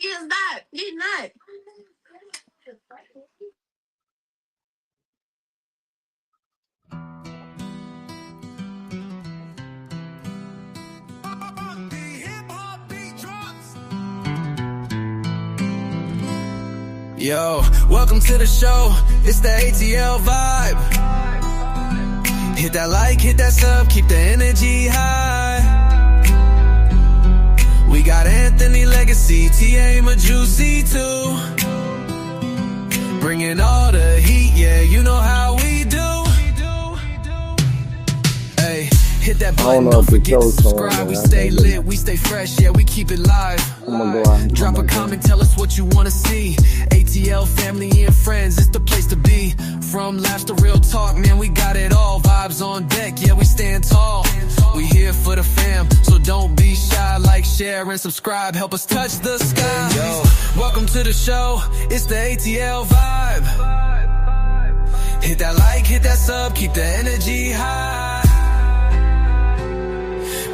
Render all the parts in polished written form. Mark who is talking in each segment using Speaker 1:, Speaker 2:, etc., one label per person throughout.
Speaker 1: is not. He's not.
Speaker 2: Yo, welcome to the show. It's the ATL vibe. Hit that like, hit that sub, keep the energy high. We got Anthony Legacy, TA Majusi too. Bringing all the heat, yeah, you know how we do. Hey, hit that button, don't forget to subscribe. We stay lit, we stay fresh, yeah, we keep it live. Drop a comment, tell us what you wanna see. ATL family and friends, it's the place to be. From laughs to real talk, man, we got it all. Vibes on deck, yeah, we stand tall. We here for the fam, so don't be shy. Like, share, and subscribe, help us touch the sky. Yo, welcome to the show, it's the ATL vibe. Hit that like, hit that sub, keep the energy high.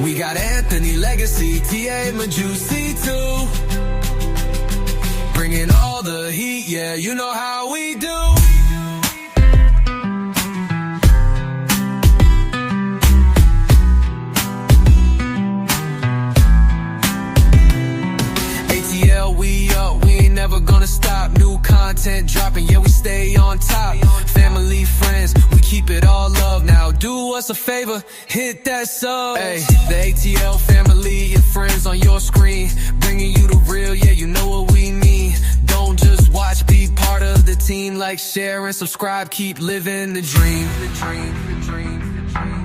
Speaker 2: We got Anthony Legacy, TA Majusi too. Bringing all the heat, yeah, you know how we do. ATL, we up, we ain't never gonna stop. New content dropping, yeah, we stay on top. Family, friends, we keep it all love. Now do us a favor, hit that sub. Hey, the ATL family and friends on your screen, bringing you the real, yeah, you know what we mean. Don't just watch, be part of the team. Like, share, and subscribe, keep living the dream. The dream, the dream, the dream.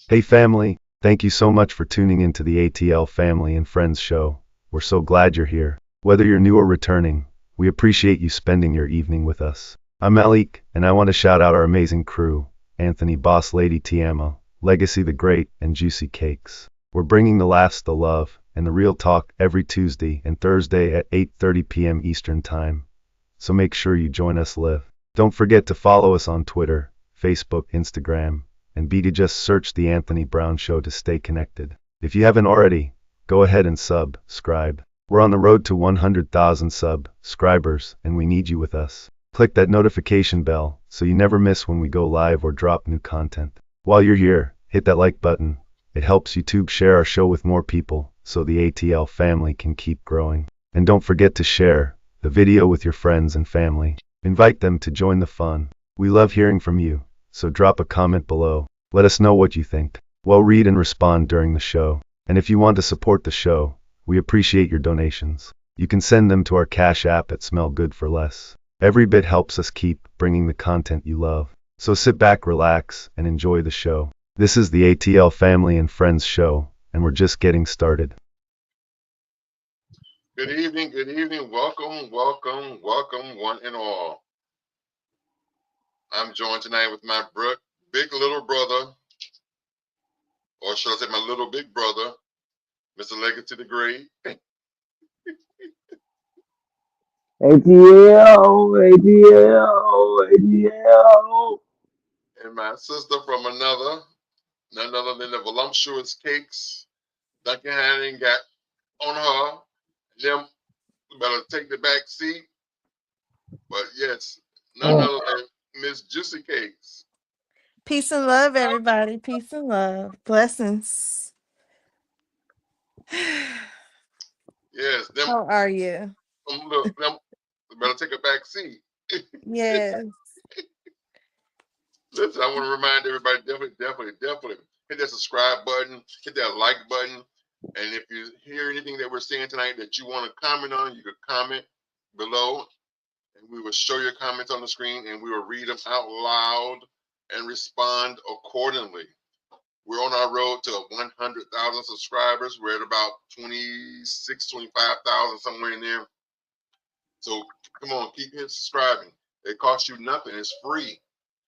Speaker 3: Hey family, thank you so much for tuning into the ATL Family and Friends show. We're so glad you're here. Whether you're new or returning, we appreciate you spending your evening with us. I'm Malik, and I want to shout out our amazing crew, Anthony Boss Lady Tiamo, Legacy the Great, and Juicy Cakes. We're bringing the laughs, the love, and the real talk every Tuesday and Thursday at 8:30 p.m. Eastern Time. So make sure you join us live. Don't forget to follow us on Twitter, Facebook, Instagram, and be to just search The Anthony Brown Show to stay connected. If you haven't already, go ahead and subscribe. We're on the road to 100,000 subscribers, and we need you with us. Click that notification bell so you never miss when we go live or drop new content. While you're here, hit that like button. It helps YouTube share our show with more people so the ATL family can keep growing. And don't forget to share the video with your friends and family. Invite them to join the fun. We love hearing from you, so drop a comment below. Let us know what you think. We'll read and respond during the show. And if you want to support the show, we appreciate your donations. You can send them to our Cash App at Smell Good for Less. Every bit helps us keep bringing the content you love. So sit back, relax, and enjoy the show. This is the ATL Family and Friends show, and we're just getting started.
Speaker 4: Good evening, good evening. Welcome, welcome, welcome, one and all. I'm joined tonight with my big little brother, or should I say my little big brother, Mr. Legacy the Great.
Speaker 5: ATL.
Speaker 4: And my sister from none other than the voluptuous Cakes. Duncan Hanning got on her. Them better take the back seat. But yes, none other than Miss Juicy Cakes.
Speaker 1: Peace and love, everybody. Peace and love. Blessings.
Speaker 4: Yes, them.
Speaker 1: How are you?
Speaker 4: Look, them better take a back seat.
Speaker 1: Yes.
Speaker 4: Listen, I want to remind everybody, definitely hit that subscribe button, hit that like button. And if you hear anything that we're saying tonight that you want to comment on, you can comment below. and we will show your comments on the screen, and we will read them out loud and respond accordingly. We're on our road to 100,000 subscribers. We're at about 26, 25,000, somewhere in there. So come on, keep hitting subscribing. It costs you nothing. It's free.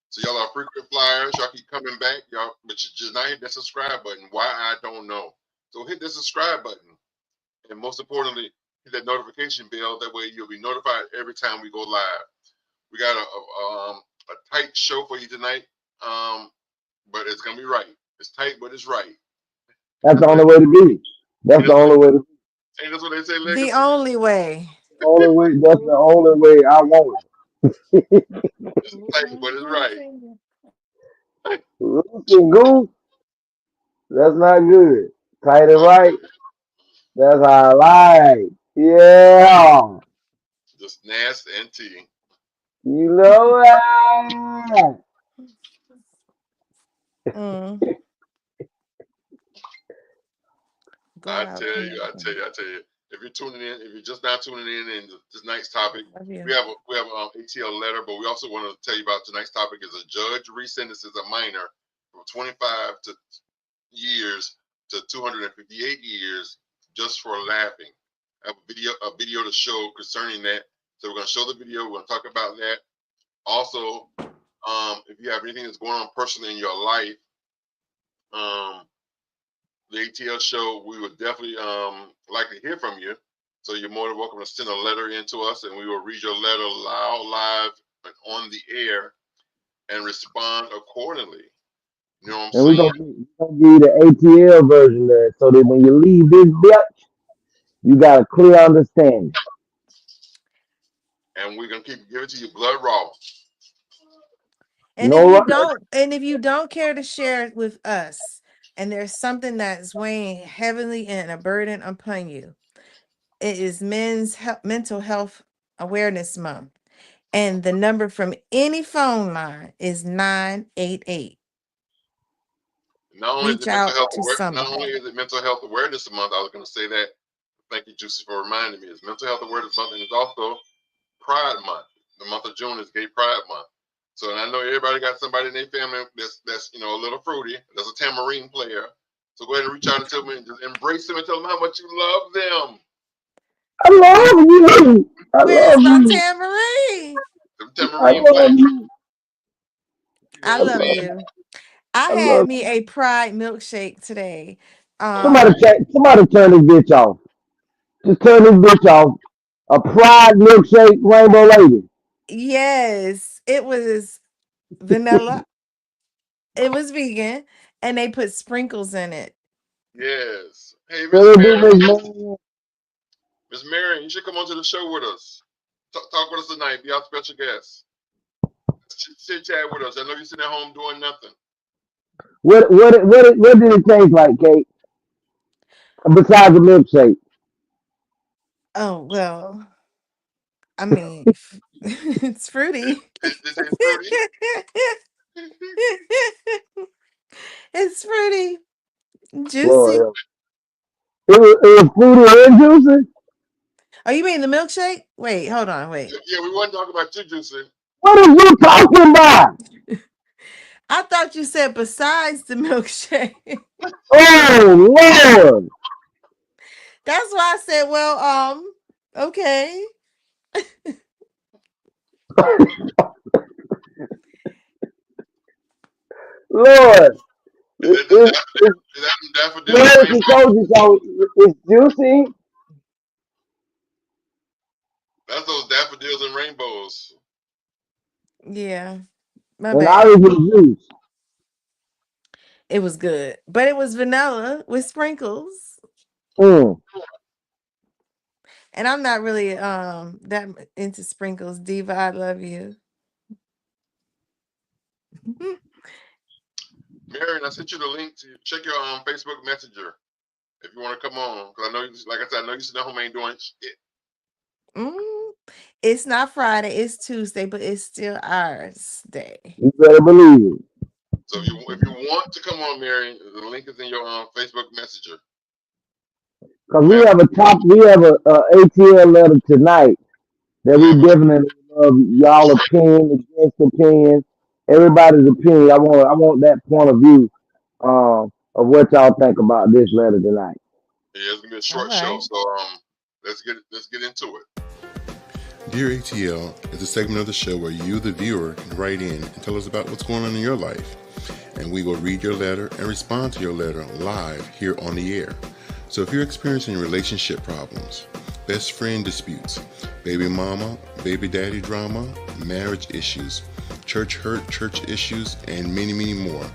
Speaker 4: So y'all are frequent flyers. Y'all keep coming back, y'all, but you just not hit that subscribe button. Why, I don't know. So hit the subscribe button, and most importantly, hit that notification bell. That way you'll be notified every time we go live. We got a tight show for you tonight, but it's gonna be right. It's tight, but it's right.
Speaker 5: That's the only way to be. That's the only way to be.
Speaker 4: Ain't that's what they say,
Speaker 1: The
Speaker 4: Legacy?
Speaker 1: only way.
Speaker 5: Only way. That's the only way I want it.
Speaker 4: It's tight, but it's right.
Speaker 5: Listen, Goose, that's not good. Tight and right, that's how I like. Yeah.
Speaker 4: Just nasty and tea.
Speaker 5: You know that.
Speaker 1: Mm. Go
Speaker 4: I
Speaker 1: out,
Speaker 4: tell you.
Speaker 1: King.
Speaker 4: If you're tuning in, if you're just now tuning in, and tonight's topic,
Speaker 1: Love you.
Speaker 4: we have ATL letter, but we also want to tell you about tonight's topic is a judge resentences a minor from 25 years to 258 years just for laughing. I have a video to show concerning that. So we're going to show the video. We're going to talk about that. Also, if you have anything that's going on personally in your life, the ATL show, we would definitely like to hear from you. So you're more than welcome to send a letter in to us, and we will read your letter loud, live, and on the air, and respond accordingly. You know what I'm
Speaker 5: And we're
Speaker 4: saying?
Speaker 5: gonna give you the ATL version there, so that when you leave this bitch, you got a clear understanding.
Speaker 4: And we're gonna keep giving it to you blood raw.
Speaker 1: And
Speaker 5: No
Speaker 1: if you don't care to share it with us, and there's something that's weighing heavily and a burden upon you, it is Mental Health Awareness Month. And the number from any phone line is 988.
Speaker 4: Not only is
Speaker 1: Reach
Speaker 4: it mental
Speaker 1: out
Speaker 4: health
Speaker 1: to
Speaker 4: not only
Speaker 1: somebody.
Speaker 4: is it mental health awareness month, I was gonna say that. Thank you, Juicy, for reminding me. It's mental health awareness month, and it's also Pride Month. The month of June is Gay Pride Month. So, and I know everybody got somebody in their family that's a little fruity. That's a tambourine player. So go ahead and reach out to them and just embrace them and tell them how much you love them.
Speaker 5: I love you. I
Speaker 1: Where's
Speaker 5: love
Speaker 1: my
Speaker 5: you.
Speaker 1: tambourine?
Speaker 4: Them
Speaker 5: I
Speaker 4: tambourine
Speaker 5: love
Speaker 4: players.
Speaker 5: you.
Speaker 1: I
Speaker 5: I
Speaker 1: love
Speaker 5: love,
Speaker 1: you. I
Speaker 5: I
Speaker 1: had
Speaker 5: love
Speaker 1: me a Pride milkshake today.
Speaker 5: somebody turn this bitch off. Just turn this bitch off. A Pride milkshake, Rainbow Lady.
Speaker 1: Yes, it was vanilla. It was vegan, and they put sprinkles in it.
Speaker 4: Yes. Hey,
Speaker 5: What
Speaker 4: Miss
Speaker 5: they do,
Speaker 4: Mary.
Speaker 5: Miss Mary?
Speaker 4: Miss Mary, you should come onto the show with us. Talk with us tonight. Be our special guest. Sit chat with us. I know you're sitting at home doing nothing.
Speaker 5: What did it taste like, Kate? Besides the milkshake.
Speaker 1: Oh, well, I mean, it's fruity.
Speaker 4: This ain't fruity.
Speaker 1: It's fruity, juicy.
Speaker 5: Lord, it was fruity and juicy.
Speaker 1: Oh, you mean the milkshake? Wait, hold on, wait.
Speaker 4: Yeah, we wasn't talking about you, Juicy.
Speaker 5: What are you talking about?
Speaker 1: I thought you said besides the milkshake.
Speaker 5: Oh Lord!
Speaker 1: That's why I said, well, okay.
Speaker 5: Lord,
Speaker 4: Is
Speaker 5: it's
Speaker 4: that daffodils and
Speaker 5: Mary
Speaker 4: rainbows?
Speaker 5: told you so. It's juicy.
Speaker 4: That's those daffodils and rainbows.
Speaker 1: Yeah, my
Speaker 5: And
Speaker 1: bad.
Speaker 5: I was with juice.
Speaker 1: It was good, but it was vanilla with sprinkles.
Speaker 5: Mm.
Speaker 1: And I'm not really that into sprinkles. Diva, I love you.
Speaker 4: Marion, I sent you the link to check your Facebook Messenger if you want to come on. Because I know, like I said, I know you sit at home ain't doing shit.
Speaker 1: It's not Friday, it's Tuesday, but it's still ours day.
Speaker 5: You better believe it.
Speaker 4: So if you want to come on, Marion, the link is in your Facebook Messenger.
Speaker 5: Cause we have a ATL letter tonight that we definitely of y'all opinion against opinion, everybody's opinion. I want that point of view of what y'all think about this letter tonight.
Speaker 4: Yeah, it's gonna be a
Speaker 1: All
Speaker 4: short show,
Speaker 1: right.
Speaker 4: so let's get into it.
Speaker 6: Dear ATL is a segment of the show where you, the viewer, can write in and tell us about what's going on in your life. And we will read your letter and respond to your letter live here on the air. So if you're experiencing relationship problems, best friend disputes, baby mama, baby daddy drama, marriage issues, church hurt, church issues, and many, many more,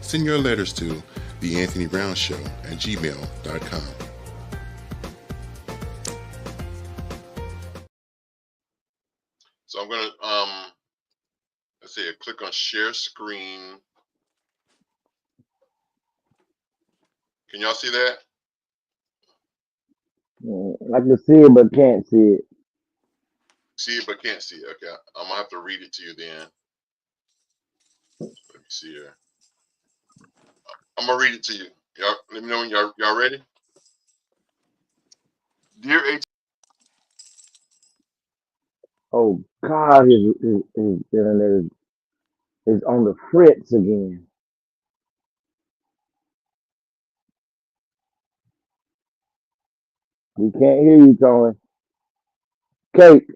Speaker 6: send your letters to theanthonybrown@gmail.com.
Speaker 4: So I'm gonna let's see, click on share screen. Can y'all see that?
Speaker 5: I can see it but can't see it.
Speaker 4: See it but can't see it. Okay, I'm gonna have to read it to you then. Let me see here. I'm gonna read it to you. Y'all, let me know when y'all ready. Dear H.
Speaker 5: Oh God, his internet is on the fritz again. We can't hear you, Tony. Kate,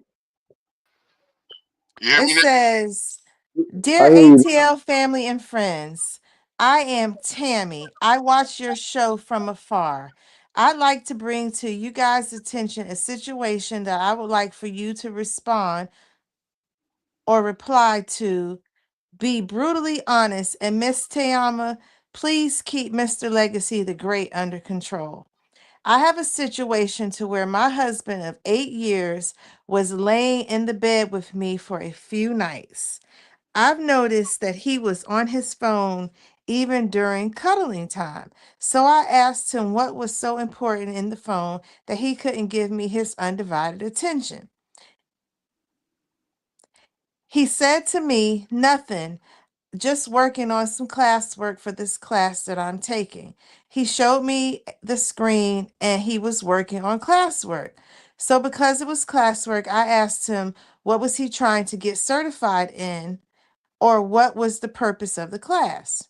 Speaker 4: You hear
Speaker 1: It
Speaker 4: me now?
Speaker 1: says,
Speaker 5: I
Speaker 1: Dear
Speaker 5: hear you.
Speaker 1: ATL family and friends, I am Tammy. I watch your show from afar. I'd like to bring to you guys' attention a situation that I would like for you to respond or reply to. Be brutally honest. And Miss Tayama, please keep Mr. Legacy the Great under control. I have a situation to where my husband of 8 years was laying in the bed with me for a few nights. I've noticed that he was on his phone even during cuddling time. So I asked him what was so important in the phone that he couldn't give me his undivided attention. He said to me, nothing, just working on some classwork for this class that I'm taking. He showed me the screen and he was working on classwork. So because it was classwork, I asked him what was he trying to get certified in or what was the purpose of the class.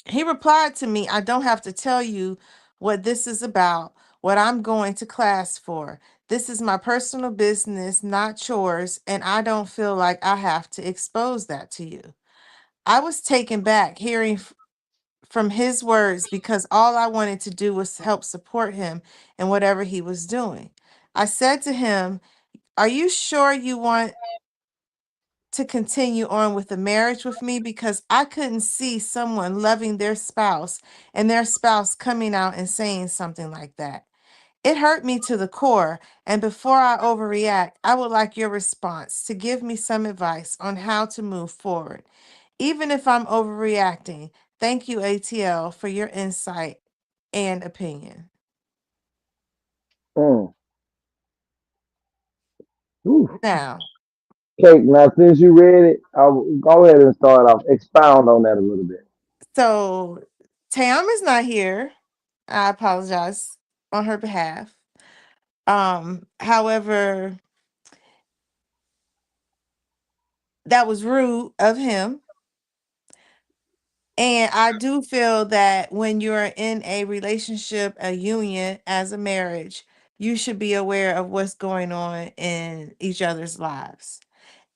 Speaker 1: He replied to me, I don't have to tell you what this is about, what I'm going to class for. This is my personal business, not yours, and I don't feel like I have to expose that to you. I was taken back hearing from his words because all I wanted to do was help support him in whatever he was doing. I said to him, are you sure you want to continue on with the marriage with me? Because I couldn't see someone loving their spouse and their spouse coming out and saying something like that. It hurt me to the core. And before I overreact, I would like your response to give me some advice on how to move forward. Even if I'm overreacting, thank you, ATL, for your insight and opinion.
Speaker 5: Mm. Ooh.
Speaker 1: Now,
Speaker 5: Kate, now since you read it, I'll go ahead and start off. Expound on that a little bit.
Speaker 1: so Tam is not here. I apologize on her behalf. However, that was rude of him. And I do feel that when you're in a relationship, a union, as a marriage, you should be aware of what's going on in each other's lives.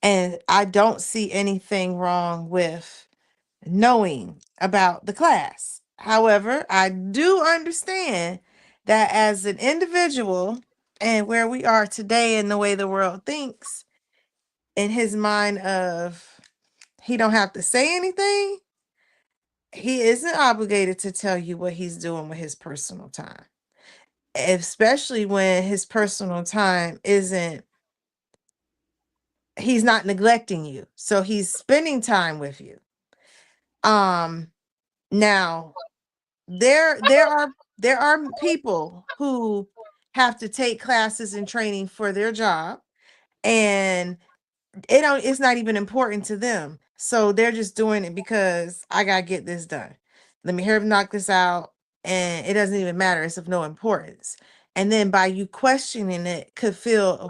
Speaker 1: And I don't see anything wrong with knowing about the class. However, I do understand that as an individual and where we are today and the way the world thinks, in his mind of he don't have to say anything, he isn't obligated to tell you what he's doing with his personal time, especially when his personal time isn't, he's not neglecting you. So he's spending time with you. Now there are people who have to take classes and training for their job, and it's not even important to them. So they're just doing it because I gotta get this done. Let me hear him knock this out, and it doesn't even matter. It's of no importance. And then by you questioning it could feel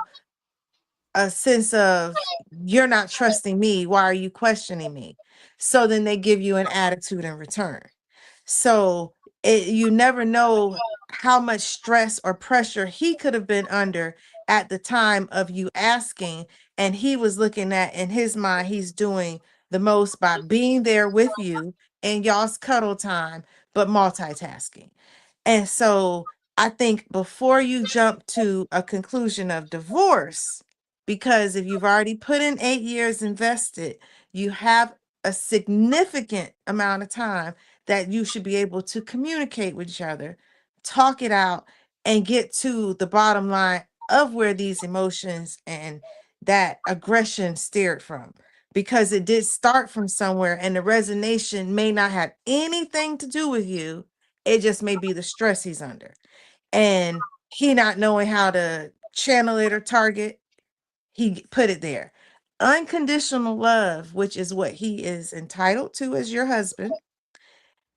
Speaker 1: a sense of, you're not trusting me. Why are you questioning me? So then they give you an attitude in return. So you never know how much stress or pressure he could have been under at the time of you asking. And he was looking at, in his mind, he's doing the most by being there with you in y'all's cuddle time, but multitasking. And so I think before you jump to a conclusion of divorce, because if you've already put in 8 years invested, you have a significant amount of time that you should be able to communicate with each other, talk it out, and get to the bottom line of where these emotions and that aggression steered from. Because it did start from somewhere, and the resignation may not have anything to do with you. It just may be the stress he's under. And he not knowing how to channel it or target, he put it there. Unconditional love, which is what he is entitled to as your husband,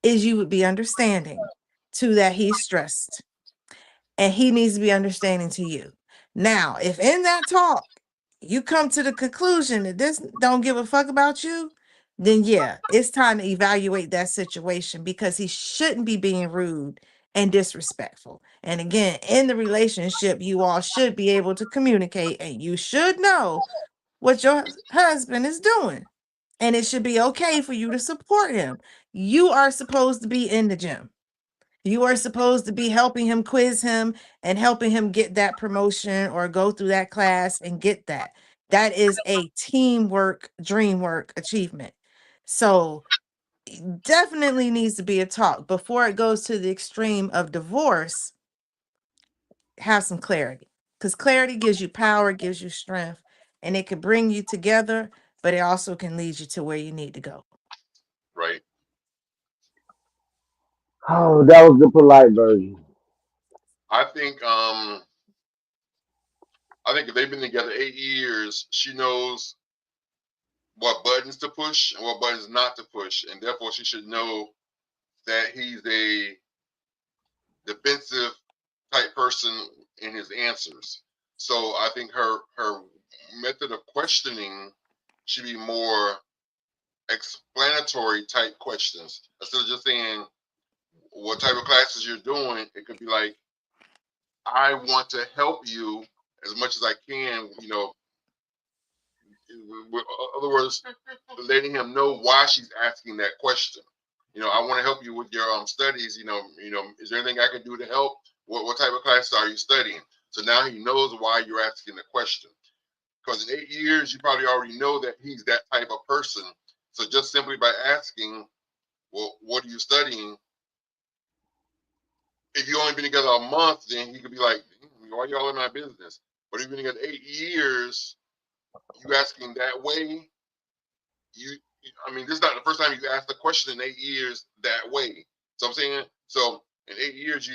Speaker 1: is you would be understanding to that he's stressed, and he needs to be understanding to you. Now, if in that talk you come to the conclusion that this don't give a fuck about you, then yeah, it's time to evaluate that situation, because he shouldn't be being rude and disrespectful. And again, in the relationship, you all should be able to communicate, and you should know what your husband is doing. And it should be okay for you to support him. You are supposed to be in the gym. You are supposed to be helping him, quiz him, and helping him get that promotion or go through that class and get that. That is a teamwork, dream work achievement. So definitely needs to be a talk before it goes to the extreme of divorce. Have some clarity, because clarity gives you power, gives you strength, and it can bring you together, but it also can lead you to where you need to go.
Speaker 4: Right.
Speaker 5: Oh, that was the polite version.
Speaker 4: I think if they've been together 8 years, she knows what buttons to push and what buttons not to push, and therefore she should know that he's a defensive type person in his answers. So I think her method of questioning should be more explanatory type questions instead of just saying what type of classes you're doing. It could be like, I want to help you as much as I can, in other words, letting him know why she's asking that question. I want to help you with your studies. Is there anything I can do to help? What type of classes are you studying? So now he knows why you're asking the question. Because in 8 years, you probably already know that he's that type of person. So just simply by asking, well, what are you studying? If you only been together a month, then he could be like, why y'all in my business? But if you've been together 8 years, you asking that way, this is not the first time you asked the question in 8 years that way. So I'm saying, so in 8 years,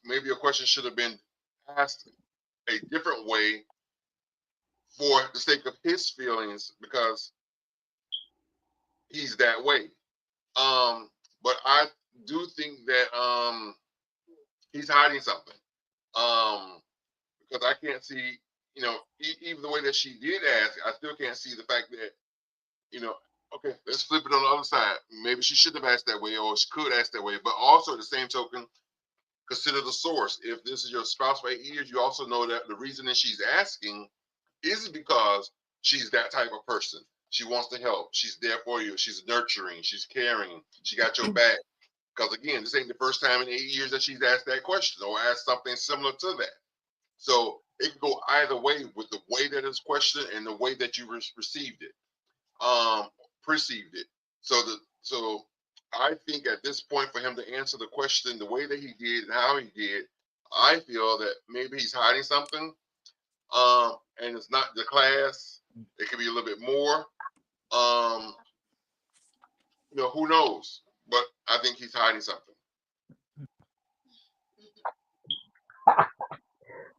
Speaker 4: maybe a question should have been asked a different way for the sake of his feelings, because he's that way. But I do think that he's hiding something. Because I can't see, even the way that she did ask, I still can't see the fact that, okay, let's flip it on the other side. Maybe she shouldn't have asked that way, or she could ask that way. But also, at the same token, consider the source. If this is your spouse for 8 years, you also know that the reason that she's asking is because she's that type of person. She wants to help. She's there for you. She's nurturing. She's caring. She got your back. Because again, this ain't the first time in 8 years that she's asked that question or asked something similar to that. So it can go either way with the way that it's questioned and the way that you received it, perceived it. So I think at this point, for him to answer the question the way that he did and how he did, I feel that maybe he's hiding something. And it's not the class. It could be a little bit more. Who knows? But I think he's hiding something.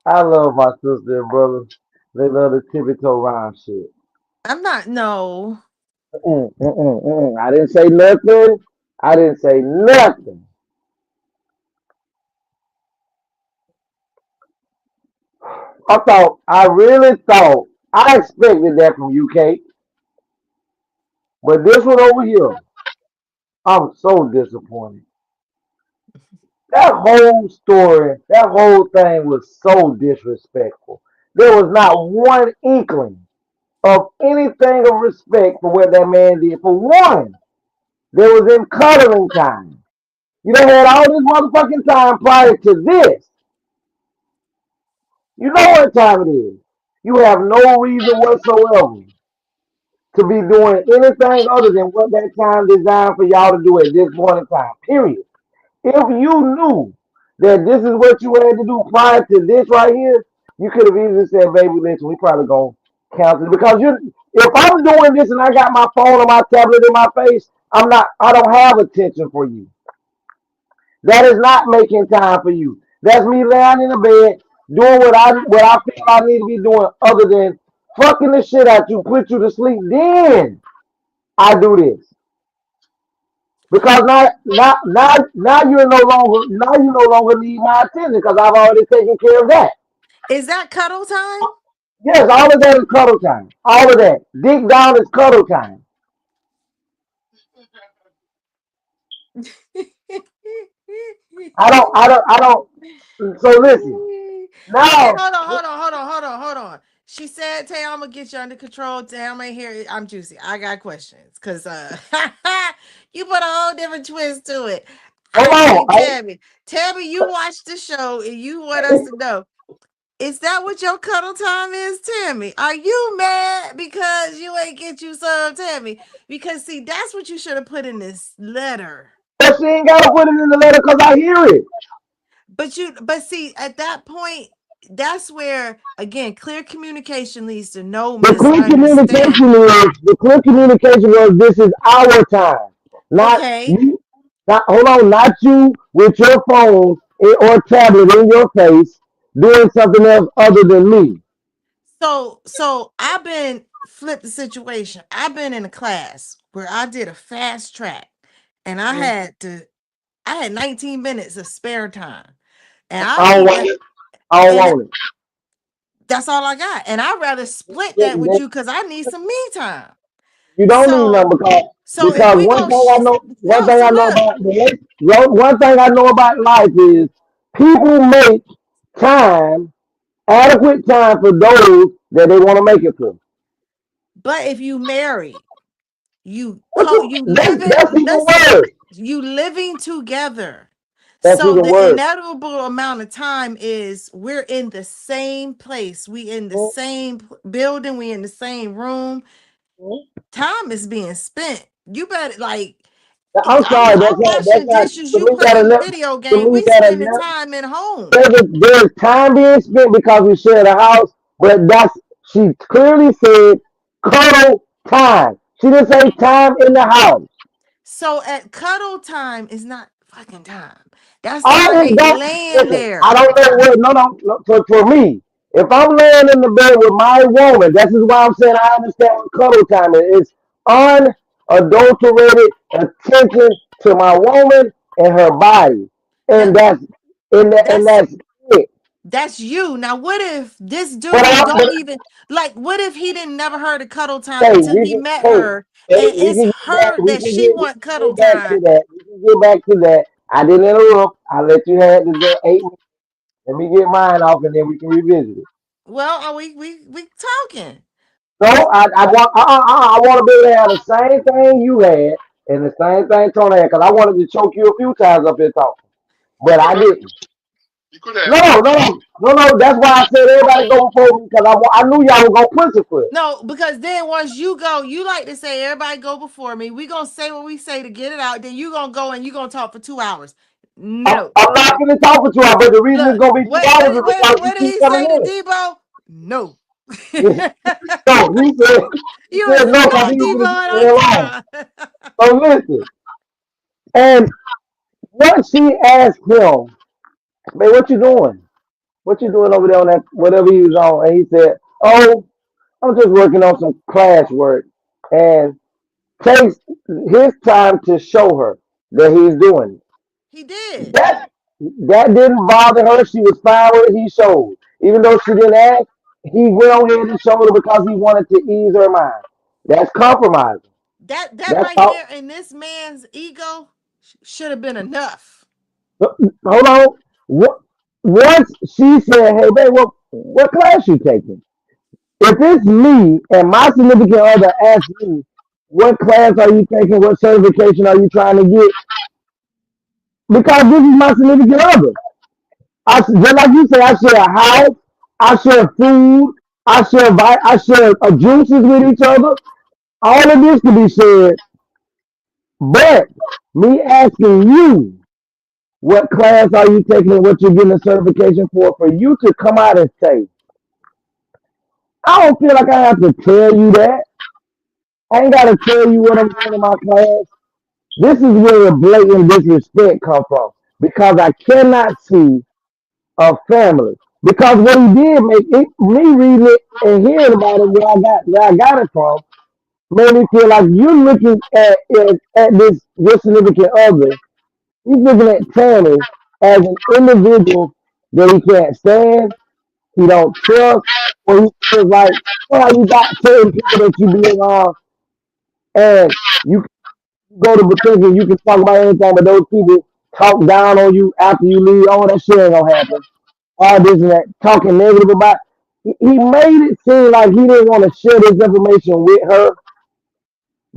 Speaker 5: I love my sister and brother. They love the tiptoe rhyme shit.
Speaker 1: I'm not, no.
Speaker 5: I didn't say nothing. I didn't say nothing. I really thought I expected that from you, Kate. But this one over here, I'm so disappointed. That whole story, that whole thing was so disrespectful. There was not one inkling of anything of respect for what that man did. For one, there was in cuddling time. You done had all this motherfucking time prior to this. You know what time it is. You have no reason whatsoever to be doing anything other than what that time designed for y'all to do at this point in time. Period. If you knew that this is what you had to do prior to this right here, you could have easily said, baby, listen, we probably gonna cancel it. Because you if I'm doing this and I got my phone or my tablet in my face, I don't have attention for you. That is not making time for you. That's me laying in the bed doing what I feel I need to be doing other than fucking the shit out you, put you to sleep. Then I do this. Because now you no longer need my attention because I've already taken care of that.
Speaker 1: Is that cuddle time?
Speaker 5: Yes, all of that is cuddle time. All of that. Dick down is cuddle time. I don't. So listen.
Speaker 1: Okay,
Speaker 5: Now,
Speaker 1: hold on. She said, Tay, I'm gonna get you under control. Tay, I'm in here. I'm juicy. I got questions. Cause you put a whole different twist to it.
Speaker 5: hold on.
Speaker 1: Tammy, you watched the show and you want us to know. Is that what your cuddle time is, Tammy? Are you mad because you ain't get you some, Tammy? Because see, that's what you should have put in this letter.
Speaker 5: But she ain't gotta put it in the letter because I hear it.
Speaker 1: But see, at that point, that's where again clear communication leads to no
Speaker 5: The clear
Speaker 1: misunderstanding.
Speaker 5: communication was this is our time. Not
Speaker 1: Okay,
Speaker 5: you hold on, not you with your phone or tablet in your face doing something else other than me.
Speaker 1: so I've been flip the situation. I've been in a class where I did a fast track, and I had 19 minutes of spare time, and I
Speaker 5: I don't
Speaker 1: need
Speaker 5: want
Speaker 1: that,
Speaker 5: it. I don't
Speaker 1: and
Speaker 5: want it.
Speaker 1: that's all I got. And I'd rather split that with you because I need some me time.
Speaker 5: You don't need none
Speaker 1: So so if
Speaker 5: because
Speaker 1: we go, no, so look.
Speaker 5: one thing I know about life is people make time, adequate time for those that they want to make it for.
Speaker 1: But if you marry, you
Speaker 5: What
Speaker 1: you
Speaker 5: that's
Speaker 1: living,
Speaker 5: even
Speaker 1: listen,
Speaker 5: worse.
Speaker 1: you living together.
Speaker 5: That's
Speaker 1: So
Speaker 5: even
Speaker 1: the
Speaker 5: worse.
Speaker 1: inevitable amount of time is we're in the same place, we in the same building, we in the same room. Time is being spent. You better like
Speaker 5: I'm sorry,
Speaker 1: I'm
Speaker 5: that's
Speaker 1: washing
Speaker 5: not
Speaker 1: dishes,
Speaker 5: to
Speaker 1: you
Speaker 5: me
Speaker 1: playing the video
Speaker 5: to
Speaker 1: game.
Speaker 5: me
Speaker 1: We
Speaker 5: that
Speaker 1: spending
Speaker 5: enough.
Speaker 1: time at home.
Speaker 5: There's time being spent because we share the house, but she clearly said cuddle time. She didn't say time in the house.
Speaker 1: So at cuddle time is not fucking time. That's
Speaker 5: I
Speaker 1: time
Speaker 5: is
Speaker 1: they
Speaker 5: don't
Speaker 1: laying
Speaker 5: listen. I
Speaker 1: there.
Speaker 5: don't know what. No. For me, if I'm laying in the bed with my woman, this is why I'm saying I understand what cuddle time is. It's unadulterated attention to my woman and her body,
Speaker 1: Now
Speaker 5: and
Speaker 1: that's
Speaker 5: that's it.
Speaker 1: that's you. Now what if this
Speaker 5: But
Speaker 1: dude don't even like what if he didn't never heard of cuddle time
Speaker 5: hey,
Speaker 1: until he met
Speaker 5: hey,
Speaker 1: her
Speaker 5: hey,
Speaker 1: and it's her that she want
Speaker 5: we can
Speaker 1: cuddle
Speaker 5: get back to
Speaker 1: time?
Speaker 5: that. We can get back to that. I didn't interrupt. I let you have the 8 minutes. Let me get mine off, and then we can revisit it.
Speaker 1: Well, we talking.
Speaker 5: No, I want to be able to have the same thing you had and the same thing Tony had, because I wanted to choke you a few times up here talking,
Speaker 4: You
Speaker 5: but
Speaker 4: could
Speaker 5: I
Speaker 4: have.
Speaker 5: didn't.
Speaker 4: You could have.
Speaker 5: No. That's why I said everybody go before me because I knew y'all were gonna pussyfoot.
Speaker 1: No, because then once you go, you like to say everybody go before me. We gonna say what we say to get it out. Then you gonna go and you gonna talk for 2 hours. No.
Speaker 5: I'm not gonna talk with you, but the reason it's
Speaker 1: Look,
Speaker 5: gonna be 2 hours is because you
Speaker 1: what did
Speaker 5: keep
Speaker 1: he
Speaker 5: coming
Speaker 1: say to
Speaker 5: in.
Speaker 1: Debo? No.
Speaker 5: No, he said
Speaker 1: You
Speaker 5: no because
Speaker 1: called
Speaker 5: he was
Speaker 1: Debo
Speaker 5: gonna keep
Speaker 1: out
Speaker 5: me
Speaker 1: on
Speaker 5: alone.
Speaker 1: time.
Speaker 5: So listen, and what she asked him, man, what you doing? What you doing over there on that whatever he was on? And he said, oh, I'm just working on some class work, and takes his time to show her that he's doing it.
Speaker 1: He did.
Speaker 5: That didn't bother her. She was fine with it. He showed, even though she didn't ask. he went on ahead and showed her because he wanted to ease her mind. That's compromising.
Speaker 1: That
Speaker 5: That's
Speaker 1: right
Speaker 5: all.
Speaker 1: there in this man's ego should have been enough.
Speaker 5: Hold on. What? Once she said, "Hey, babe, what class you taking?" If it's me and my significant other asks me, "What class are you taking? What certification are you trying to get?" Because this is my significant other. Just like you say, I share a house, I share food, I share juices with each other. All of this can be shared, but me asking you what class are you taking and what you're getting a certification for you to come out and say, I don't feel like I have to tell you that. I ain't got to tell you what I'm doing in my class. This is where the blatant disrespect come from because I cannot see a family. Because what he did make it, me reading it and hearing about it, where I got it from, made me feel like you're looking at this your significant other. He's looking at Tammy as an individual that he can't stand, he don't trust, or he feels like, well, you got certain people that you be around, and you go to thinking you can talk about anything, but those people talk down on you after you leave. Oh, that shit ain't gonna happen. All this and that, talking negative about. He made it seem like he didn't want to share this information with her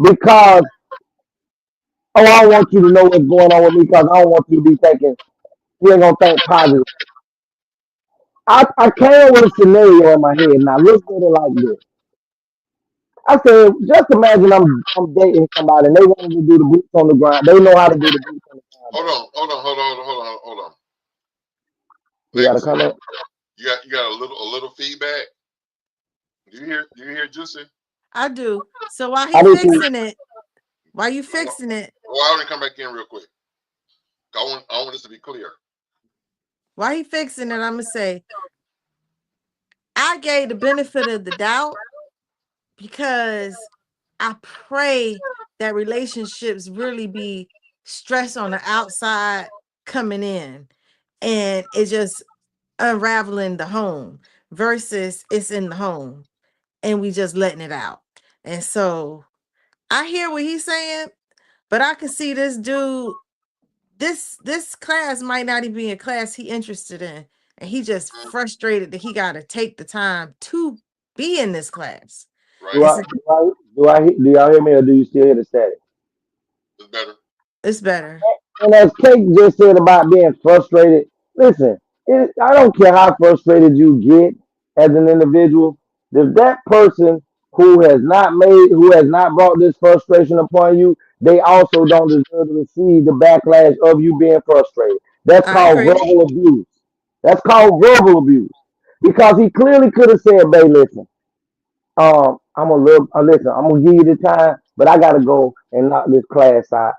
Speaker 5: because, oh, I want you to know what's going on with me because I don't want you to be thinking you ain't gonna think positive. I came up with a scenario in my head and I looked at it like this. I said, just imagine I'm dating somebody and they want me to do the boots on the ground. They know how to do the boots on the ground.
Speaker 4: Hold on.
Speaker 5: You got a
Speaker 4: Legacy,
Speaker 5: comment?
Speaker 4: you got a little feedback. Do you hear Juicy?
Speaker 1: I do. So while
Speaker 5: I
Speaker 1: he
Speaker 5: do too.
Speaker 1: fixing it, while you fixing it,
Speaker 4: Well, I want to come back in real quick. I want this to be clear.
Speaker 1: while he fixing it, I'm gonna say I gave the benefit of the doubt because I pray that relationships really be stress on the outside coming in and it's just unraveling the home versus it's in the home and we just letting it out. And so I hear what he's saying, but I can see this dude, this class might not even be a class he interested in. And he just frustrated that he got to take the time to be in this class.
Speaker 5: Do
Speaker 4: Right?
Speaker 1: It's
Speaker 5: I do y'all hear me or do you still hear the static?
Speaker 4: It's better.
Speaker 1: it's better.
Speaker 5: And as Kate just said about being frustrated, listen, I don't care how frustrated you get as an individual. If that person who has not brought this frustration upon you, they also don't deserve to receive the backlash of you being frustrated. That's
Speaker 1: I
Speaker 5: called
Speaker 1: agree.
Speaker 5: verbal abuse. That's called verbal abuse. Because he clearly could have said, "Babe, listen, I'm a little. Listen, I'm gonna give you the time, but I gotta go and knock this class out.